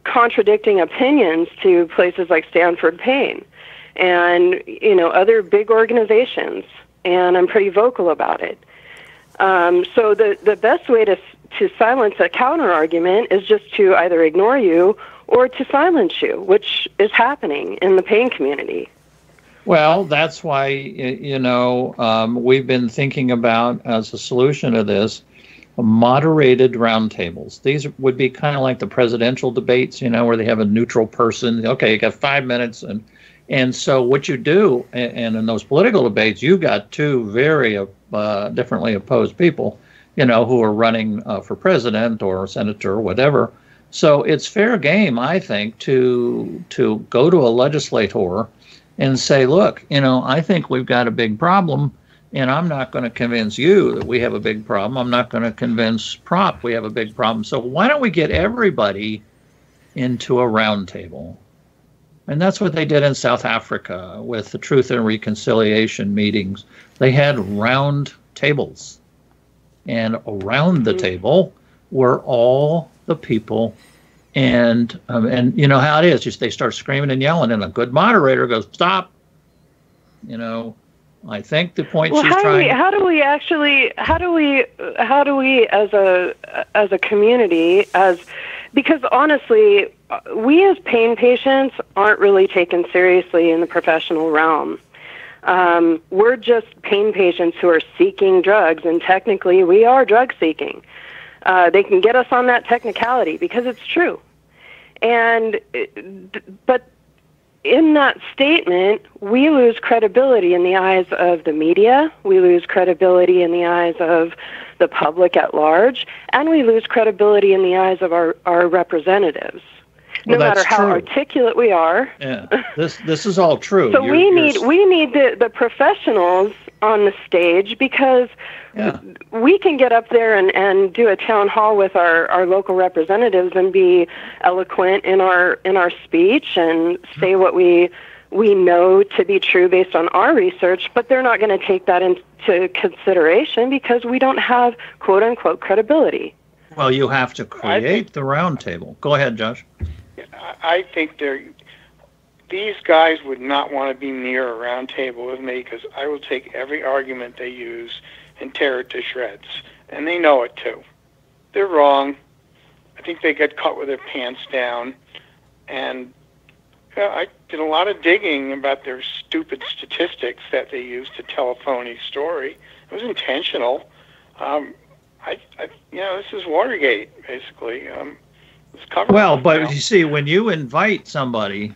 E: contradicting opinions to places like Stanford Pain and, other big organizations. And I'm pretty vocal about it. So the best way to silence a counter-argument is just to either ignore you or to silence you, which is happening in the pain community.
D: Well, that's why, we've been thinking about, as a solution to this, moderated roundtables. These would be kind of like the presidential debates, where they have a neutral person. Okay, you got 5 minutes. And so what you do, and in those political debates, you got two very differently opposed people, who are running for president or senator or whatever. So it's fair game, I think, to go to a legislator and say, look, I think we've got a big problem, and I'm not going to convince you that we have a big problem. I'm not going to convince Prop we have a big problem. So why don't we get everybody into a round table? And that's what they did in South Africa with the Truth and Reconciliation meetings. They had round tables. And around the table were all the people. And you know how it is. Just they start screaming and yelling, and a good moderator goes, stop. I think the point she's trying.
E: How do we as a community, because honestly, we as pain patients aren't really taken seriously in the professional realm. We're just pain patients who are seeking drugs, and technically we are drug seeking. They can get us on that technicality because it's true. But in that statement, we lose credibility in the eyes of the media, we lose credibility in the eyes of the public at large, and we lose credibility in the eyes of our representatives. No matter how articulate we are.
D: Yeah, this is all true.
E: So we need the professionals on the stage, because we can get up there and do a town hall with our local representatives and be eloquent in our speech and say what we know to be true based on our research, but they're not going to take that into consideration because we don't have quote unquote credibility.
D: Well, you have to create the round table. Go ahead, Josh.
C: I think these guys would not want to be near a round table with me, because I will take every argument they use and tear it to shreds. And they know it too. They're wrong. I think they get caught with their pants down. And I did a lot of digging about their stupid statistics that they use to tell a phony story. It was intentional. This is Watergate, basically.
D: Well, but you see, when you invite somebody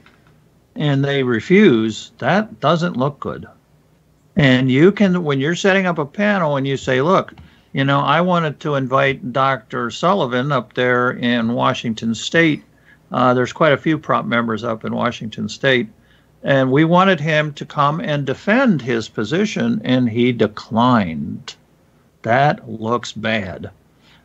D: and they refuse, that doesn't look good. And you can, when you're setting up a panel and you say, look, I wanted to invite Dr. Sullivan up there in Washington State. There's quite a few Prop members up in Washington State. And we wanted him to come and defend his position, and he declined. That looks bad.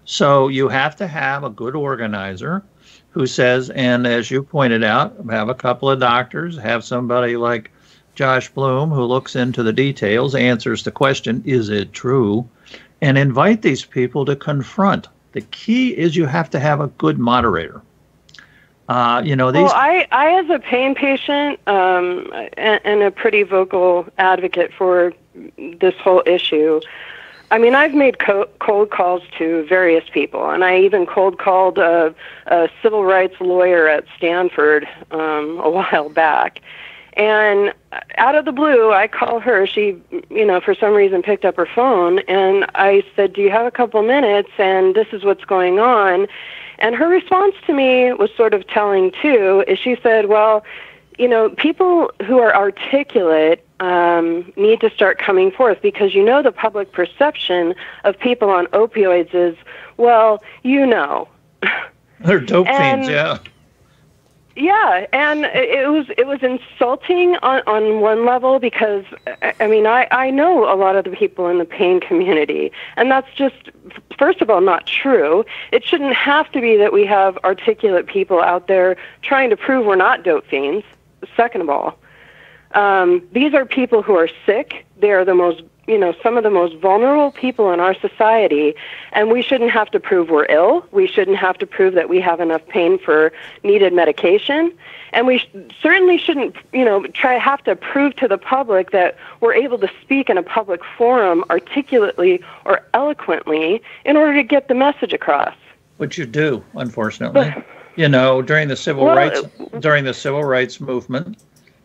D: So you have to have a good organizer who says, and as you pointed out, have a couple of doctors, have somebody like Josh Bloom who looks into the details, answers the question, is it true? And invite these people to confront. The key is you have to have a good moderator. Well,
E: I as a pain patient and a pretty vocal advocate for this whole issue, I mean, I've made cold calls to various people, and I even cold called a civil rights lawyer at Stanford a while back. And out of the blue, I call her. She, for some reason picked up her phone, and I said, do you have a couple minutes? And this is what's going on. And her response to me was sort of telling, too, is she said, well, people who are articulate need to start coming forth, because the public perception of people on opioids is, well,
D: they're dope fiends, yeah.
E: Yeah, and it was insulting on one level, because I know a lot of the people in the pain community, and that's just, first of all, not true. It shouldn't have to be that we have articulate people out there trying to prove we're not dope fiends. Second of all, these are people who are sick. They are the most, some of the most vulnerable people in our society, and we shouldn't have to prove we're ill. We shouldn't have to prove that we have enough pain for needed medication. And we certainly shouldn't, have to prove to the public that we're able to speak in a public forum articulately or eloquently in order to get the message across.
D: Which you do, unfortunately. During the civil rights movement,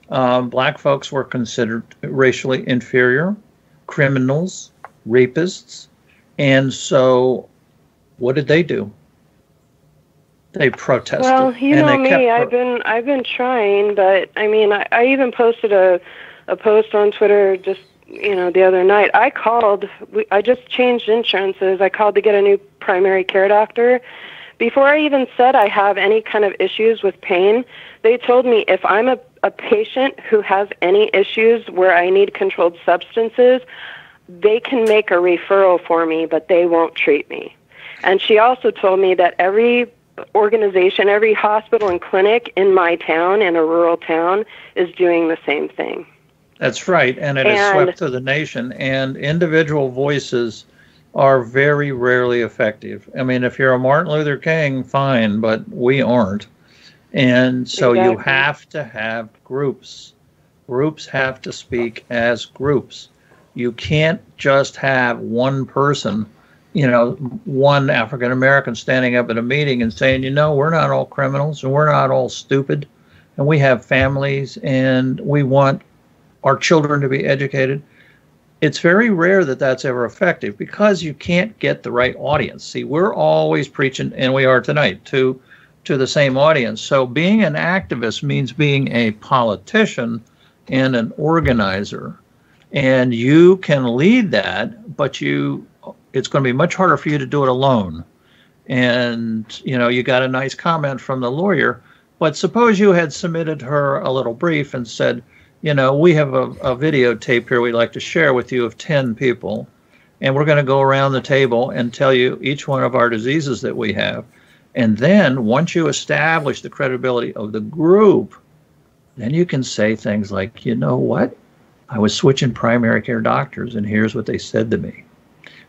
D: black folks were considered racially inferior, criminals, rapists, and so what did they do? They protested.
E: Well, I've been trying, but I even posted a post on Twitter just the other night. I just changed insurances. I called to get a new primary care doctor. Before I even said I have any kind of issues with pain, they told me if I'm a patient who has any issues where I need controlled substances, they can make a referral for me, but they won't treat me. And she also told me that every organization, every hospital and clinic in my town, in a rural town, is doing the same thing.
D: That's right, and it is swept to the nation, and individual voices are very rarely effective. If you're a Martin Luther King, fine, but we aren't. And so You have to have groups. Groups have to speak as groups. You can't just have one person, one African American standing up at a meeting and saying, we're not all criminals and we're not all stupid and we have families and we want our children to be educated. It's very rare that that's ever effective because you can't get the right audience. See, we're always preaching, and we are tonight, to the same audience. So being an activist means being a politician and an organizer. And you can lead that, but it's going to be much harder for you to do it alone. And, you got a nice comment from the lawyer, but suppose you had submitted her a little brief and said, we have a videotape here we'd like to share with you of 10 people, and we're going to go around the table and tell you each one of our diseases that we have. And then once you establish the credibility of the group, then you can say things like, what? I was switching primary care doctors, and here's what they said to me.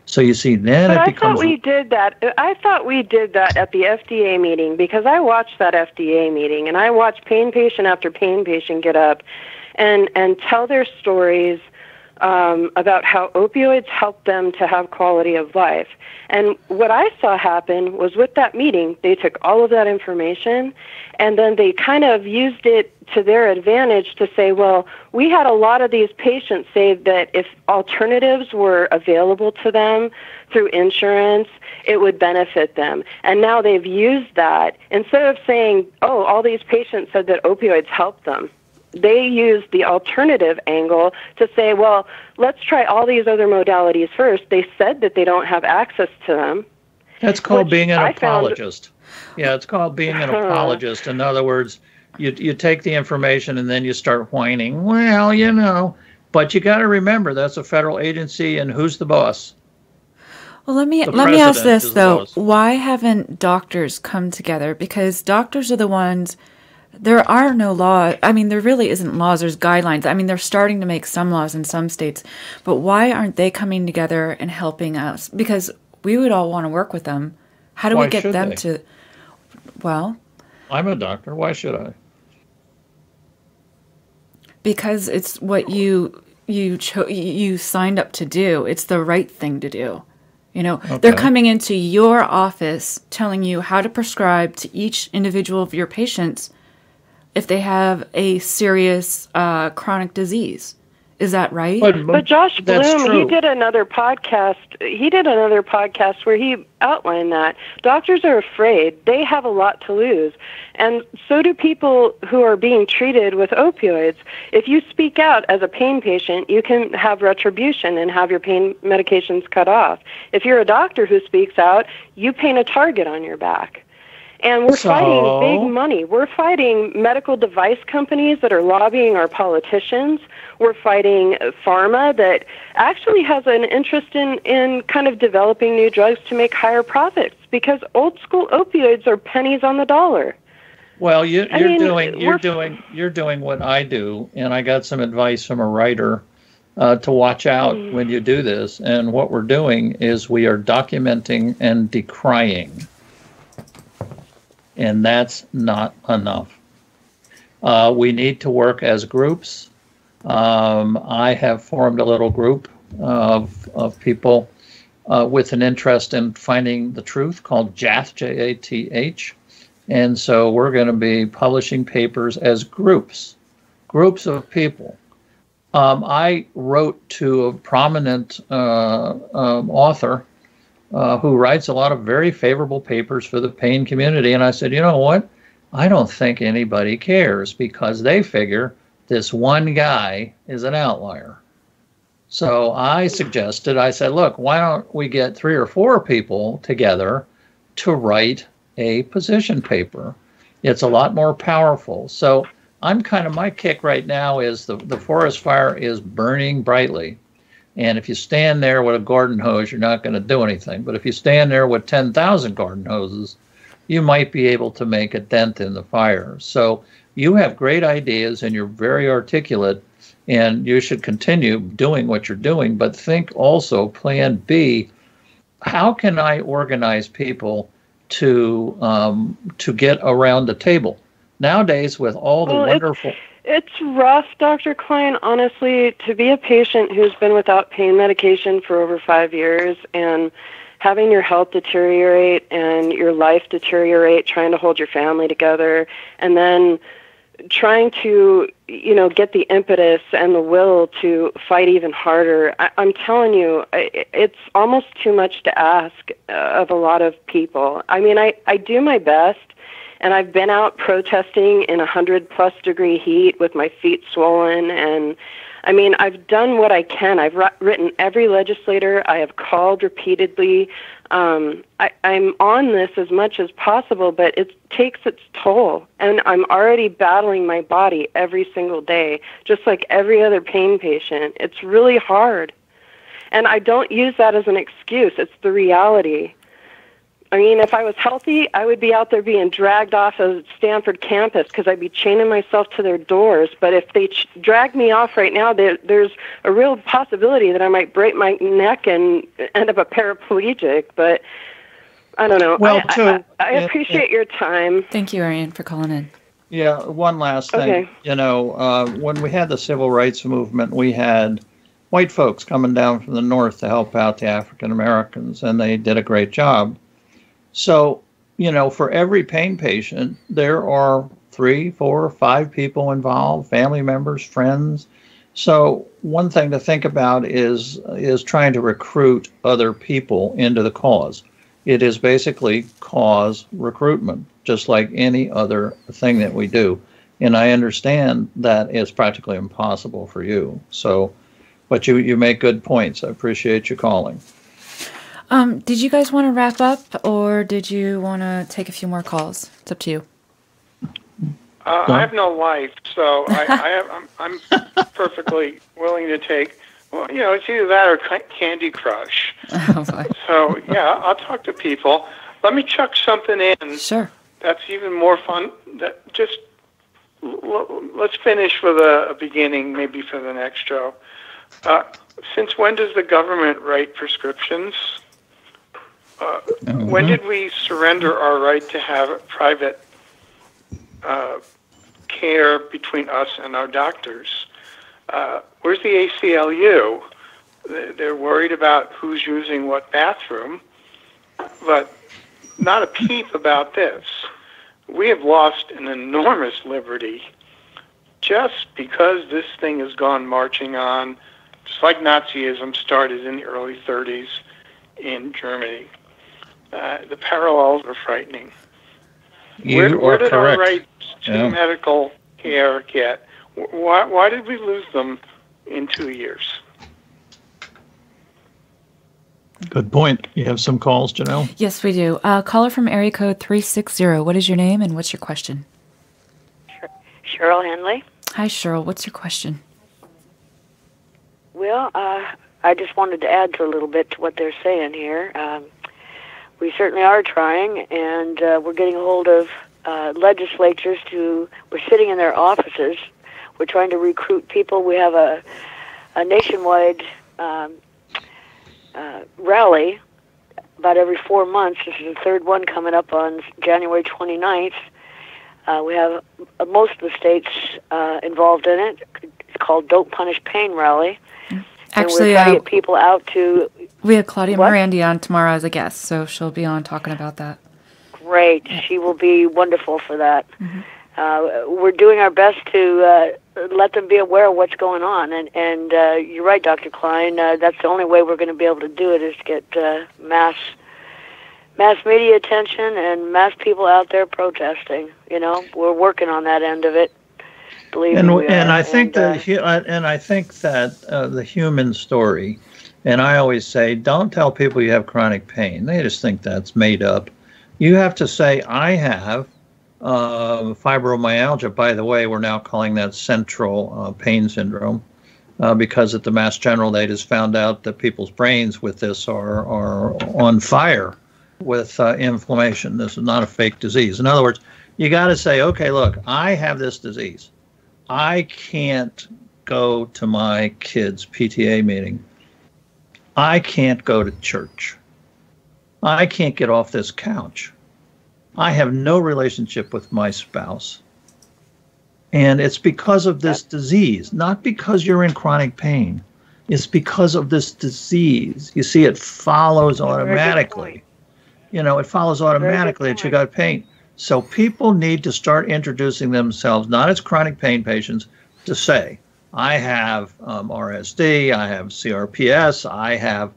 D: So you see, then it becomes...
E: I thought we did that at the FDA meeting, because I watched that FDA meeting, and I watched pain patient after pain patient get up and tell their stories about how opioids helped them to have quality of life. And what I saw happen was with that meeting, they took all of that information and then they kind of used it to their advantage to say, well, we had a lot of these patients say that if alternatives were available to them through insurance, it would benefit them. And now they've used that. Instead of saying, oh, all these patients said that opioids helped them, they use the alternative angle to say, well, let's try all these other modalities first. They said that they don't have access to them.
D: That's called being an apologist. Yeah, it's called being an apologist. In other words, you take the information and then you start whining. Well, but you got to remember that's a federal agency, and who's the boss?
B: Well, let me ask this though. Why haven't doctors come together? Because doctors are the ones. There are no laws. There really isn't laws. There's guidelines. They're starting to make some laws in some states. But why aren't they coming together and helping us? Because we would all want to work with them. How do we get them to... Well...
D: I'm a doctor. Why should I?
B: Because it's what you signed up to do. It's the right thing to do. Okay. They're coming into your office telling you how to prescribe to each individual of your patients if they have a serious chronic disease. Is that right?
E: But Josh Bloom, he did another podcast. Where he outlined that doctors are afraid. They have a lot to lose. And so do people who are being treated with opioids. If you speak out as a pain patient, you can have retribution and have your pain medications cut off. If you're a doctor who speaks out, you paint a target on your back. And we're fighting big money. We're fighting medical device companies that are lobbying our politicians. We're fighting pharma that actually has an interest in kind of developing new drugs to make higher profits, because old school opioids are pennies on the dollar.
D: Well, you're doing what I do, and I got some advice from a writer to watch out when you do this. And what we're doing is we are documenting and decrying. And that's not enough. We need to work as groups. I have formed a little group of people with an interest in finding the truth called JATH, J-A-T-H. And so we're going to be publishing papers as groups of people. I wrote to a prominent author who writes a lot of very favorable papers for the pain community. And I said, you know what? I don't think anybody cares because they figure this one guy is an outlier. So I said, look, why don't we get 3 or 4 people together to write a position paper? It's a lot more powerful. So my kick right now is the forest fire is burning brightly. And if you stand there with a garden hose, you're not going to do anything. But if you stand there with 10,000 garden hoses, you might be able to make a dent in the fire. So you have great ideas and you're very articulate, and you should continue doing what you're doing. But think also, plan B, how can I organize people to get around the table? Nowadays, with all the wonderful...
E: It's rough, Dr. Kline, honestly, to be a patient who's been without pain medication for over 5 years and having your health deteriorate and your life deteriorate, trying to hold your family together, and then trying to, get the impetus and the will to fight even harder. I'm telling you, it's almost too much to ask of a lot of people. I mean, I do my best. And I've been out protesting in 100+ degree heat with my feet swollen. And I mean, I've done what I can. I've written every legislator. I have called repeatedly. I'm on this as much as possible, but it takes its toll. And I'm already battling my body every single day, just like every other pain patient. It's really hard. And I don't use that as an excuse. It's the reality. I mean, if I was healthy, I would be out there being dragged off of Stanford campus because I'd be chaining myself to their doors. But if they drag me off right now, there's a real possibility that I might break my neck and end up a paraplegic. But I don't know.
D: Well,
E: I appreciate your time.
B: Thank you, Ariane, for calling in.
D: Yeah, one last thing. Okay. When we had the civil rights movement, we had white folks coming down from the north to help out the African Americans, and they did a great job. So, for every pain patient, there are 3, 4, 5 people involved, family members, friends. So one thing to think about is trying to recruit other people into the cause. It is basically cause recruitment, just like any other thing that we do. And I understand that it's practically impossible for you. So, but you make good points. I appreciate you calling.
B: Did you guys want to wrap up, or did you want to take a few more calls? It's up to you.
C: I have no life, so I'm perfectly willing to take. Well, it's either that or Candy Crush.
B: Oh, boy.
C: So yeah, I'll talk to people. Let me chuck something in.
B: Sure.
C: That's even more fun. Let's finish with a beginning, maybe for the next show. Since when does the government write prescriptions? When did we surrender our right to have private care between us and our doctors? Where's the ACLU? They're worried about who's using what bathroom, but not a peep about this. We have lost an enormous liberty just because this thing has gone marching on, just like Nazism started in the early 30s in Germany. The parallels are frightening. Where did our rights to medical care get? Why did we lose them in 2 years?
D: Good point. You have some calls, Janelle?
B: Yes, we do. Caller from area code 360. What is your name and what's your question?
F: Cheryl Henley.
B: Hi, Cheryl. What's your question?
F: Well, I just wanted to add to a little bit to what they're saying here. We certainly are trying, and we're getting a hold of legislatures we're sitting in their offices. We're trying to recruit people. We have a a nationwide rally about every 4 months. This is the third one coming up on January 29th. We have most of the states involved in it. It's called Don't Punish Pain Rally.
B: Actually,
F: and we're trying to get people out to...
B: We have Claudia Morandi on tomorrow as a guest, so she'll be on talking about that.
F: Great. She will be wonderful for that. We're doing our best to let them be aware of what's going on. And you're right, Dr. Kline. That's the only way we're going to be able to do it is to get mass media attention and mass people out there protesting. You know, we're working on that end of it. Believe me, we are.
D: And I think that the human story, and I always say, don't tell people you have chronic pain. They just think that's made up. You have to say, I have fibromyalgia. By the way, we're now calling that central pain syndrome because at the Mass General they just found out that people's brains with this are on fire with inflammation. This is not a fake disease. In other words, you got to say, okay, look, I have this disease. I can't go to my kids' PTA meeting. I can't go to church. I can't get off this couch. I have no relationship with my spouse. And it's because of this disease, not because you're in chronic pain. It's because of this disease. You see, it follows automatically. You know, it follows automatically that you got pain. So people need to start introducing themselves, not as chronic pain patients, to say, I have RSD, I have CRPS, I have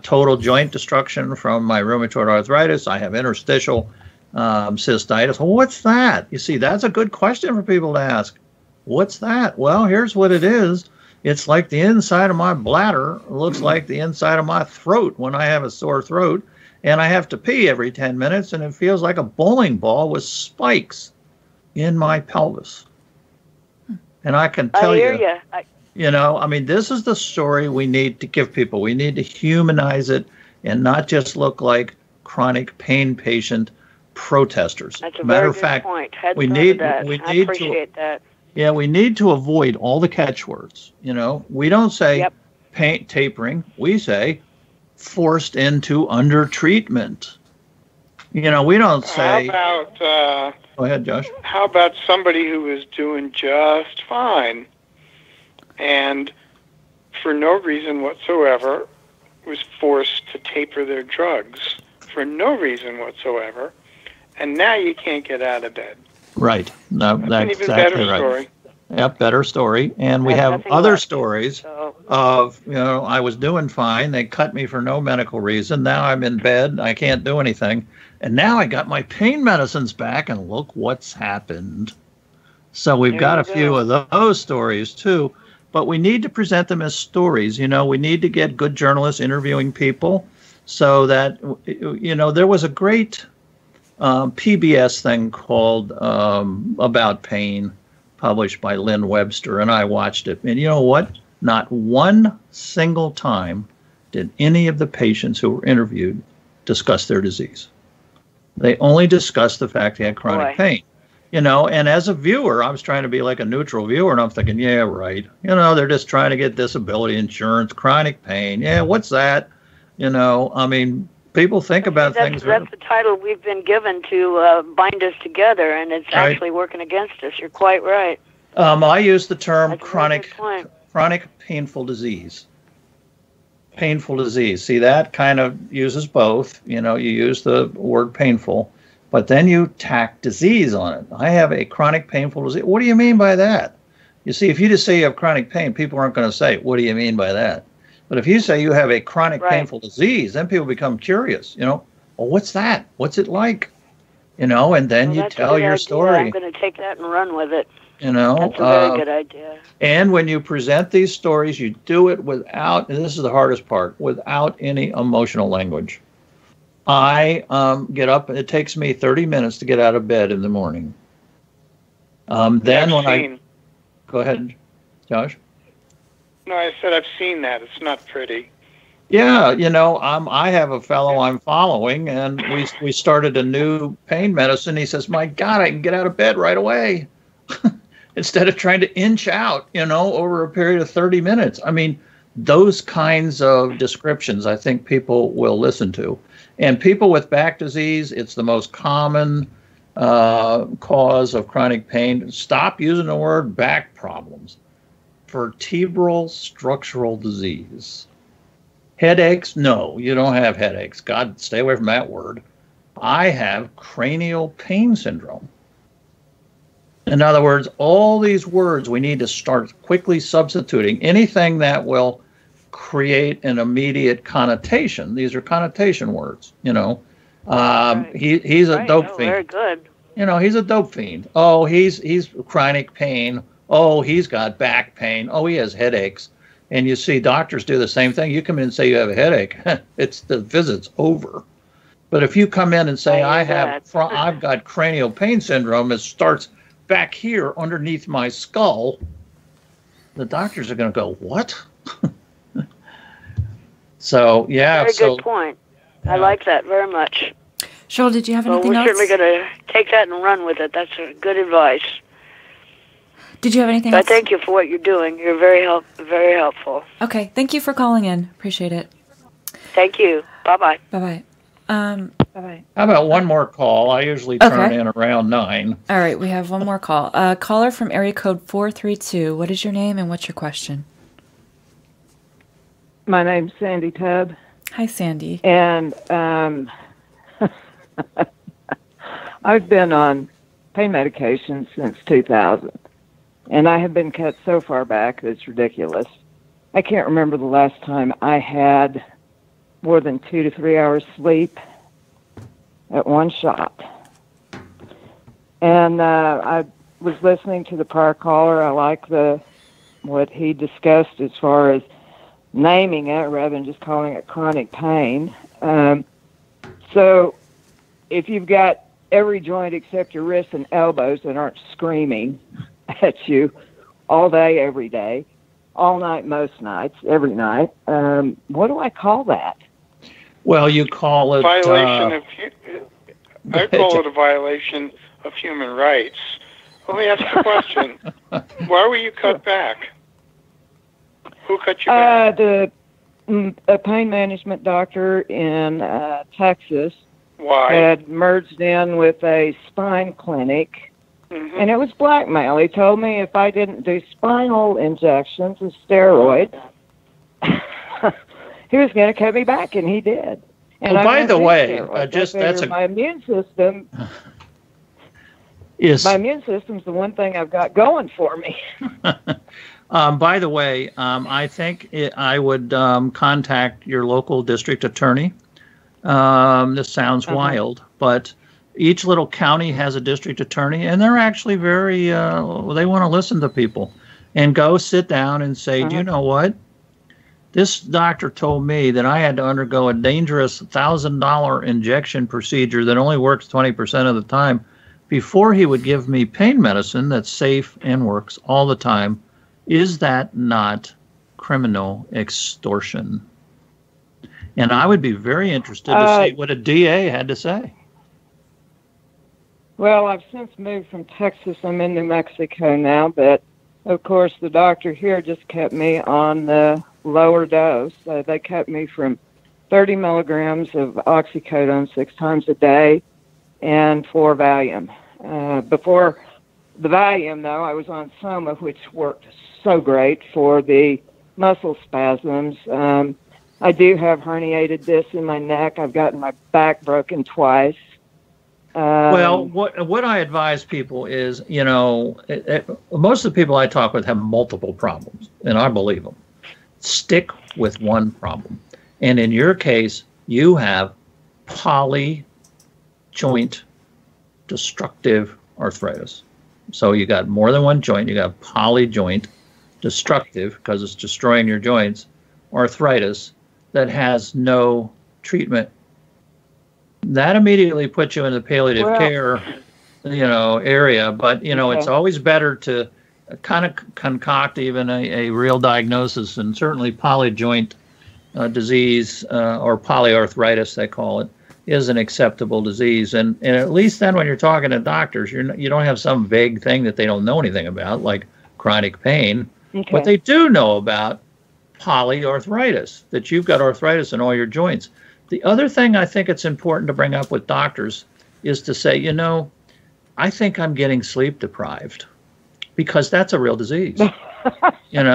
D: total joint destruction from my rheumatoid arthritis, I have interstitial cystitis. Well, what's that? You see, that's a good question for people to ask. What's that? Well, here's what it is. It's like the inside of my bladder looks like the inside of my throat when I have a sore throat. And I have to pee every 10 minutes, and it feels like a bowling ball with spikes in my pelvis. And I can tell you know, I mean, this is the story we need to give people. We need to humanize it and not just look like chronic pain patient protesters.
F: That's a very good point. We need that. I appreciate that.
D: Yeah, we need to avoid all the catchwords. You know, we don't say pain tapering. We say forced into under treatment. You know, we don't say.
C: How about?
D: Go ahead, Josh.
C: How about somebody who is doing just fine, and for no reason whatsoever was forced to taper their drugs for no reason whatsoever, and now you can't get out of bed.
D: Right. No, that's
C: an even
D: exactly
C: better
D: right.
C: Story.
D: Yep, better story. And we have other stories of, you know, I was doing fine. They cut me for no medical reason. Now I'm in bed. I can't do anything. And now I got my pain medicines back, and look what's happened. So we've got a few of those stories, too. But we need to present them as stories. You know, we need to get good journalists interviewing people so that, you know, there was a great PBS thing called About Pain, published by Lynn Webster, and I watched it. And you know what? Not one single time did any of the patients who were interviewed discuss their disease. They only discussed the fact they had chronic pain. You know, and as a viewer, I was trying to be like a neutral viewer, and I'm thinking, yeah, right. You know, they're just trying to get disability insurance, chronic pain. Yeah, what's that? You know, I mean, people think about things.
F: That's the title we've been given to bind us together, and it's actually working against us. You're quite right.
D: I use the term chronic painful disease. Painful disease. See, that kind of uses both. You know, you use the word painful, but then you tack disease on it. I have a chronic painful disease. What do you mean by that? You see, if you just say you have chronic pain, people aren't going to say, what do you mean by that? But if you say you have a chronic painful disease, then people become curious, you know, well, what's that? What's it like? You know, and then you tell your story.
F: I'm going to take that and run with it.
D: You know,
F: that's a very good idea.
D: And when you present these stories, you do it without, and this is the hardest part, without any emotional language. I get up, it takes me 30 minutes to get out of bed in the morning. Then when I go ahead, Josh.
C: No, I said I've seen that. It's not pretty.
D: Yeah, you know, I have a fellow I'm following, and we started a new pain medicine. He says, "My God, I can get out of bed right away." instead of trying to inch out, over a period of 30 minutes. I mean, those kinds of descriptions I think people will listen to. And people with back disease, it's the most common cause of chronic pain. Stop using the word back problems. Vertebral structural disease. Headaches? No, you don't have headaches. God, stay away from that word. I have cranial pain syndrome. In other words, all these words we need to start quickly substituting. Anything that will create an immediate connotation. These are connotation words,
F: Right.
D: He's a dope fiend.
F: Very good.
D: He's a dope fiend. Oh, he's chronic pain. Oh, he's got back pain. Oh, he has headaches. And you see doctors do the same thing. You come in and say you have a headache. It's the visit's over. But if you come in and say I've got cranial pain syndrome, it starts back here underneath my skull, the doctors are going to go, what? So, yeah.
F: Very good point. I like that very much.
B: Cheryl, did you have anything else?
F: We're certainly going to take that and run with it. That's good advice.
B: Did you have anything else?
F: Thank you for what you're doing. You're very helpful.
B: Okay. Thank you for calling in. Appreciate it.
F: Thank you. Bye-bye.
B: Bye-bye.
E: Bye-bye.
D: How about one more call? I usually turn in around 9.
B: All right. We have one more call. Caller from area code 432. What is your name and what's your question?
E: My name's Sandy Tubb.
B: Hi, Sandy.
E: And I've been on pain medication since 2000. And I have been cut so far back that it's ridiculous. I can't remember the last time I had more than 2 to 3 hours sleep at one shot. And I was listening to the prior caller. I like what he discussed as far as naming it rather than just calling it chronic pain. So if you've got every joint except your wrists and elbows that aren't screaming at you all day, every day, all night, most nights, every night, what do I call that?
D: Well, you call it...
C: I call it a violation of human rights. Let me ask you a question. Why were you cut back? Who cut you back?
E: A pain management doctor in Texas.
C: Why?
E: Had merged in with a spine clinic, and it was blackmail. He told me if I didn't do spinal injections and steroids, he was going to cut me back, and he did. And
D: well, by the way,
E: my immune system.
D: Yes.
E: My immune system's the one thing I've got going for me.
D: By the way, I think I would contact your local district attorney. This sounds wild, but each little county has a district attorney, and they're actually very, they want to listen to people. And go sit down and say, do you know what? This doctor told me that I had to undergo a dangerous $1,000 injection procedure that only works 20% of the time before he would give me pain medicine that's safe and works all the time. Is that not criminal extortion? And I would be very interested to see what a DA had to say.
E: Well, I've since moved from Texas. I'm in New Mexico now, but of course the doctor here just kept me on the lower dose. They kept me from 30 milligrams of oxycodone 6 times a day and 4 Valium. Before the Valium, though, I was on Soma, which worked so great for the muscle spasms. I do have herniated discs in my neck. I've gotten my back broken twice.
D: Well, what I advise people is, most of the people I talk with have multiple problems, and I believe them. Stick with one problem. And in your case, you have polyjoint destructive arthritis. So you got more than one joint. You got polyjoint destructive, because it's destroying your joints, arthritis that has no treatment. That immediately puts you in the palliative care, area. But, it's always better to kind of concoct even a real diagnosis, and certainly polyjoint disease or polyarthritis, they call it, is an acceptable disease. And at least then when you're talking to doctors, you don't have some vague thing that they don't know anything about, like chronic pain.
E: Okay.
D: But they do know about polyarthritis, that you've got arthritis in all your joints. The other thing I think it's important to bring up with doctors is to say, I think I'm getting sleep deprived, because that's a real disease, And,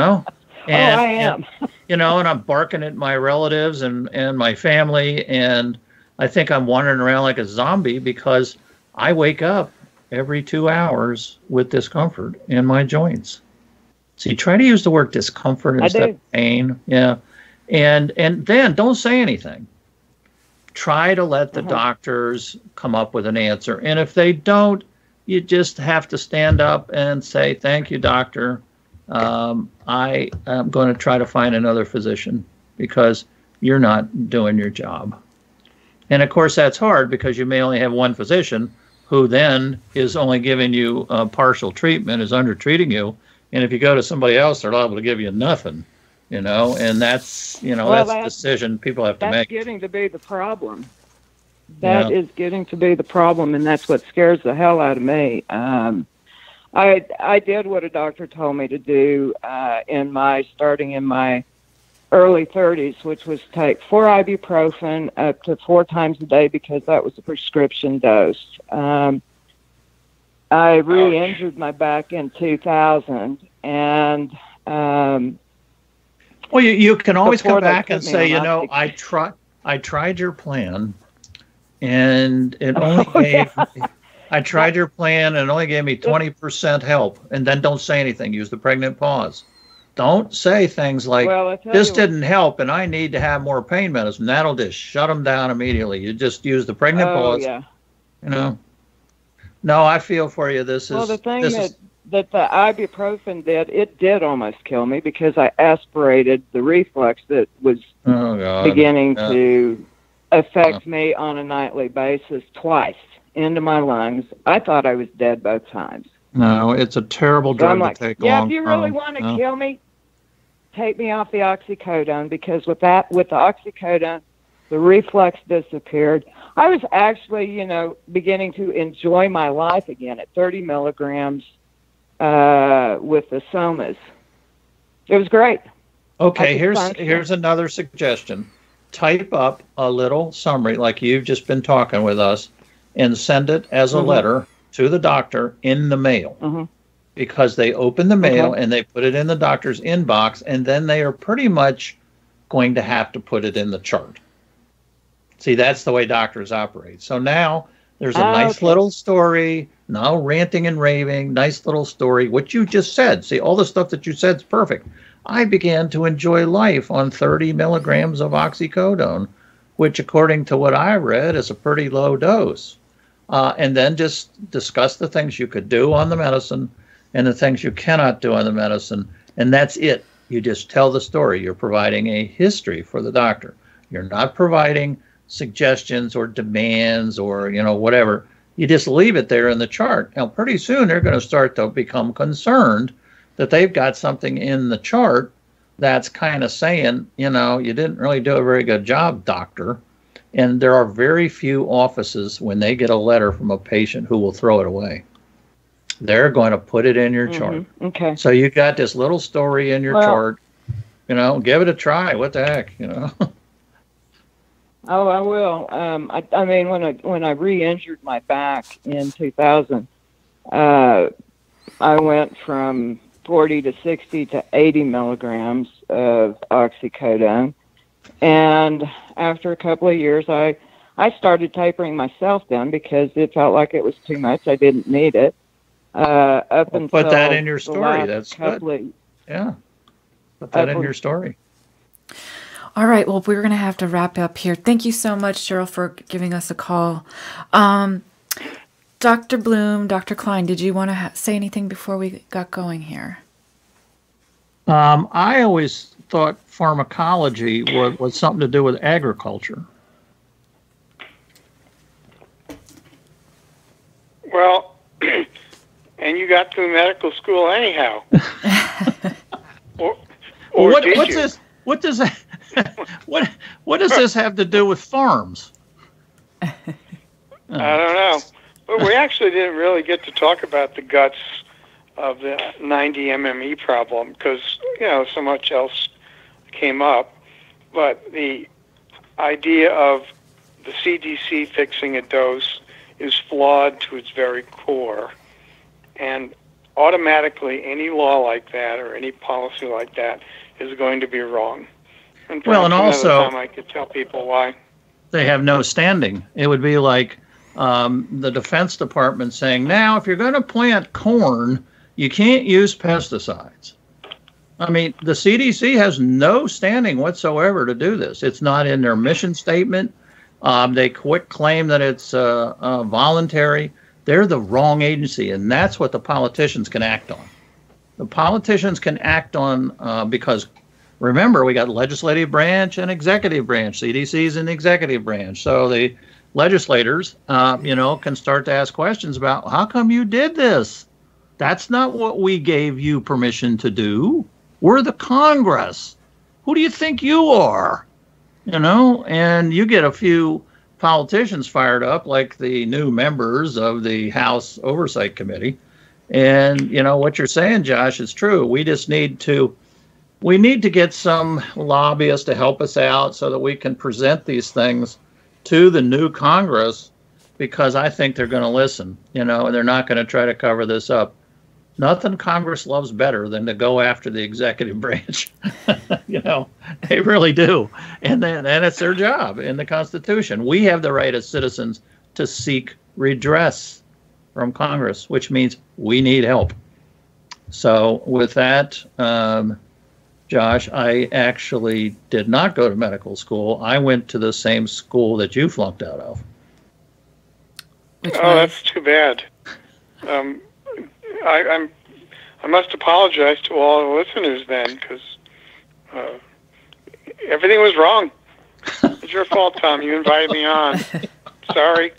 E: I am.
D: And I'm barking at my relatives and my family, and I think I'm wandering around like a zombie because I wake up every 2 hours with discomfort in my joints. See, try to use the word discomfort instead of pain. Yeah. And then don't say anything. Try to let the doctors come up with an answer. And if they don't, you just have to stand up and say, thank you, doctor. I am going to try to find another physician because you're not doing your job. And of course, that's hard because you may only have one physician who then is only giving you partial treatment, is under-treating you. And if you go to somebody else, they're liable to give you nothing, and that's, that's a decision people have to make.
G: That's getting to be the problem. That is getting to be the problem, and that's what scares the hell out of me. I did what a doctor told me to do starting in my early 30s, which was take 4 ibuprofen up to 4 times a day because that was a prescription dose. I re-injured my back in 2000, and
D: well, you can always come back and say, I tried your plan, and it only gave. I tried your plan, and it only gave me 20% help. And then don't say anything. Use the pregnant pause. Don't say things like, this didn't help, and I need to have more pain medicine. That'll just shut them down immediately. You just use the pregnant pause. Yeah. No, I feel for you.
G: The thing that the ibuprofen did, it did almost kill me because I aspirated the reflux that was beginning to affect me on a nightly basis twice into my lungs. I thought I was dead both times.
D: No, it's a terrible drug to take long.
G: If you really want to kill me, take me off the oxycodone, because with the oxycodone, the reflux disappeared. I was actually, beginning to enjoy my life again at 30 milligrams with the somas. It was great.
D: Okay, here's another suggestion. Type up a little summary like you've just been talking with us and send it as a letter to the doctor in the mail, because they open the mail and they put it in the doctor's inbox, and then they are pretty much going to have to put it in the chart. See, that's the way doctors operate. So now there's a nice little story, no ranting and raving, nice little story, what you just said. See, all the stuff that you said is perfect. I began to enjoy life on 30 milligrams of oxycodone, which according to what I read is a pretty low dose. And then just discuss the things you could do on the medicine and the things you cannot do on the medicine. And that's it. You just tell the story. You're providing a history for the doctor. You're not providing suggestions or demands or, whatever. You just leave it there in the chart. Now, pretty soon they're going to start to become concerned that they've got something in the chart that's kind of saying, you didn't really do a very good job, doctor. And there are very few offices when they get a letter from a patient who will throw it away. They're going to put it in your chart.
G: Okay.
D: So you got this little story in your chart. Give it a try. What the heck,
G: Oh, I will. I mean, when I re-injured my back in 2000, I went from 40 to 60 to 80 milligrams of oxycodone. And after a couple of years, I started tapering myself down because it felt like it was too much. I didn't need it. Put
D: that in your story. That's good. Yeah. Put that in your story.
B: All right. Well, we're going to have to wrap up here. Thank you so much, Cheryl, for giving us a call. Dr. Bloom, Dr. Kline, did you want to say anything before we got going here?
D: I always thought pharmacology was something to do with agriculture.
C: Well, and you got through medical school anyhow.
D: What's this? What does that? What does this have to do with farms?
C: I don't know. But we actually didn't really get to talk about the guts of the 90 MME problem because, so much else came up. But the idea of the CDC fixing a dose is flawed to its very core. And automatically, any law like that or any policy like that is going to be wrong. And also, time I could tell people why.
D: They have no standing. It would be like the Defense Department saying, now, if you're going to plant corn, you can't use pesticides. I mean, the CDC has no standing whatsoever to do this. It's not in their mission statement. They claim that it's voluntary. They're the wrong agency, and that's what the politicians can act on. The politicians can act on because, remember, we got legislative branch and executive branch. CDC's in the executive branch. So the legislators, can start to ask questions about, how come you did this? That's not what we gave you permission to do. We're the Congress. Who do you think you are? And you get a few politicians fired up, like the new members of the House Oversight Committee. And, what you're saying, Josh, is true. We need to get some lobbyists to help us out so that we can present these things to the new Congress, because I think they're going to listen, and they're not going to try to cover this up. Nothing Congress loves better than to go after the executive branch. They really do. And it's their job in the Constitution. We have the right as citizens to seek redress from Congress, which means we need help. So with that, Josh, I actually did not go to medical school. I went to the same school that you flunked out of.
C: That's too bad. I must apologize to all the listeners then, because everything was wrong. It's your fault, Tom. You invited me on. Sorry.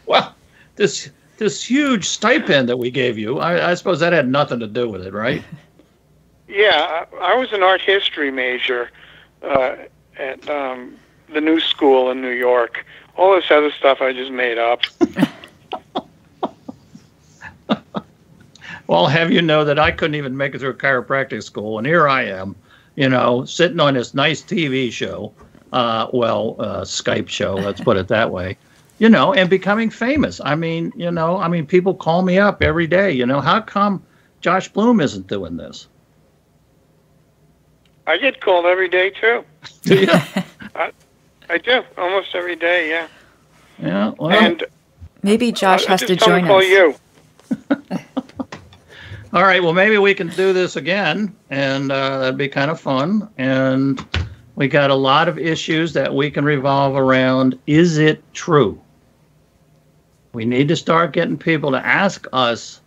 D: Well, this huge stipend that we gave you, I suppose that had nothing to do with it, right?
C: Yeah, I was an art history major at the New School in New York. All this other stuff I just made up.
D: Well, have you know that I couldn't even make it through a chiropractic school, and here I am, sitting on this nice TV show, Skype show, let's put it that way, and becoming famous. I mean, people call me up every day, how come Josh Bloom isn't doing this?
C: I get called every day, too.
D: Do you?
C: I do, almost every day, yeah.
D: Yeah, well.
B: And maybe Josh has to join us.
C: Call you.
D: All right, well, maybe we can do this again, and that'd be kind of fun. And we got a lot of issues that we can revolve around. Is it true? We need to start getting people to ask us,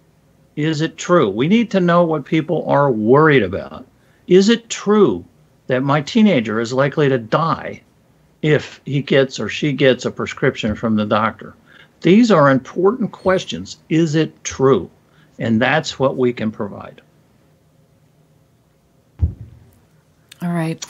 D: is it true? We need to know what people are worried about. Is it true that my teenager is likely to die if he gets or she gets a prescription from the doctor? These are important questions. Is it true? And that's what we can provide.
B: All right.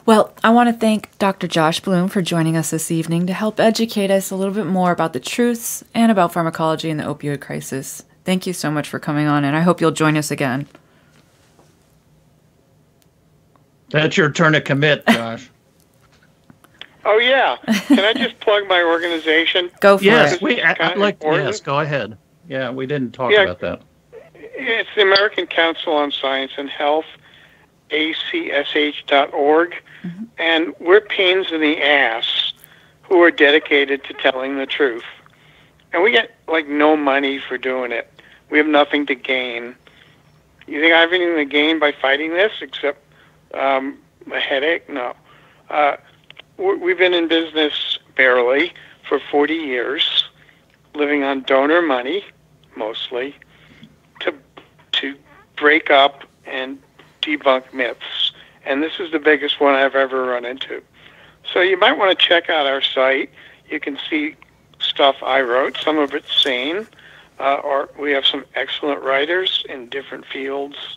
B: Well, I want to thank Dr. Josh Bloom for joining us this evening to help educate us a little bit more about the truths and about pharmacology and the opioid crisis. Thank you so much for coming on, and I hope you'll join us again.
D: That's your turn to commit, Josh.
C: Oh, yeah. Can I just plug my organization?
B: Go for it.
D: Yes, go ahead. Yeah, we didn't talk about that.
C: It's the American Council on Science and Health, acsh.org, and we're pains in the ass who are dedicated to telling the truth. And we get, no money for doing it. We have nothing to gain. You think I have anything to gain by fighting this except a headache? No. We've been in business barely for 40 years, living on donor money, mostly, to break up and debunk myths. And this is the biggest one I've ever run into. So you might want to check out our site. You can see stuff I wrote. Some of it's sane, or we have some excellent writers in different fields.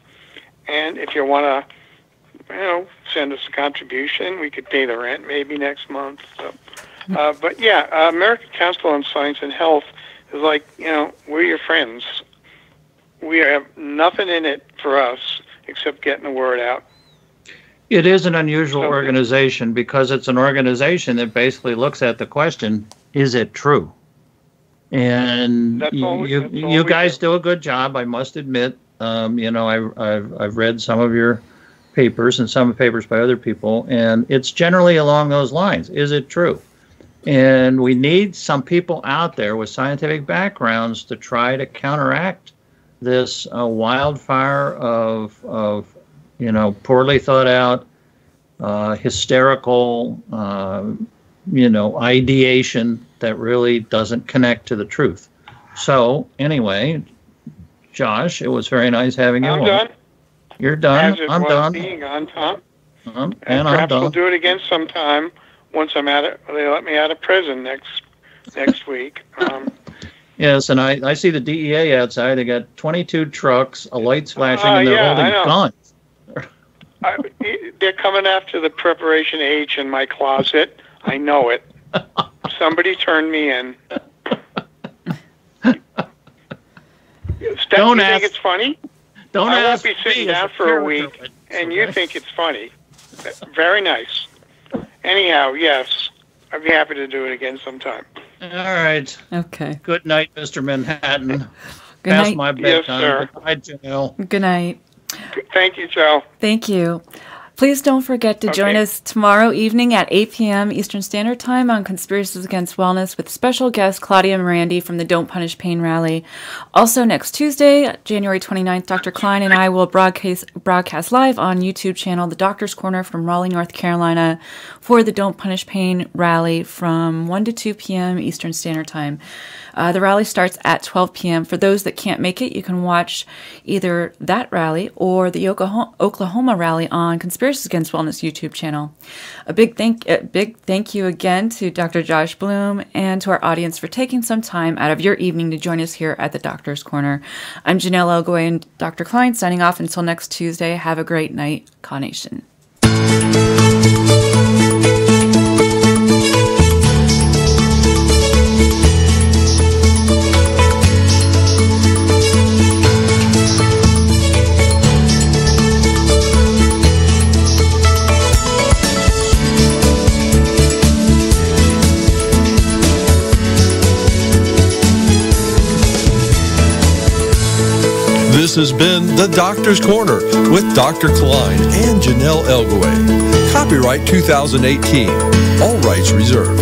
C: And if you want to, send us a contribution, we could pay the rent maybe next month. So But yeah, American Council on Science and Health is like, we're your friends. We have nothing in it for us except getting the word out.
D: It is an unusual organization because it's an organization that basically looks at the question, is it true? And you guys do a good job, I must admit. I've read some of your papers and some papers by other people, and it's generally along those lines. Is it true? And we need some people out there with scientific backgrounds to try to counteract this wildfire of poorly thought out, hysterical, ideation that really doesn't connect to the truth. So anyway, Josh, it was very nice having you on.
C: I'm done.
D: You're done.
C: As it
D: I'm
C: was
D: done.
C: Being on, Tom.
D: And
C: perhaps
D: I'm done.
C: we'll do it again sometime once I'm out of. They let me out of prison next week.
D: Yes, and I see the DEA outside. They got 22 trucks, a light's flashing, and they're holding guns.
C: They're coming after the preparation H in my closet. I know it. Somebody turned me in. Steph,
D: Don't
C: you
D: ask.
C: think it's funny?
D: Don't
C: I
D: ask
C: won't be sitting
D: me
C: down
D: as a
C: for a
D: character,
C: week,
D: but-
C: and you think it's funny. Very nice. Anyhow, yes, I'd be happy to do it again sometime.
D: All right.
B: Okay.
D: Good night, Mr. Manhattan.
B: Good
D: Past
B: night.
D: my bedtime.
C: sir.
D: Good night, Janelle.
B: Good night.
C: Thank you, Joe.
B: Thank you. Please don't forget to join us tomorrow evening at 8 p.m. Eastern Standard Time on Conspiracies Against Wellness with special guest Claudia Morandi from the Don't Punish Pain Rally. Also next Tuesday, January 29th, Dr. Kline and I will broadcast live on YouTube channel The Doctor's Corner from Raleigh, North Carolina for the Don't Punish Pain Rally from 1 to 2 p.m. Eastern Standard Time. The rally starts at 12 p.m. For those that can't make it, you can watch either that rally or the Oklahoma rally on Conspiracies Against Wellness YouTube channel. A big thank you again to Dr. Josh Bloom and to our audience for taking some time out of your evening to join us here at the Doctor's Corner. I'm Janelle Elgoway and Dr. Kline signing off until next Tuesday. Have a great night, Carnation.
A: This has been The Doctor's Corner with Dr. Kline and Janelle Elgoway. Copyright 2018. All rights reserved.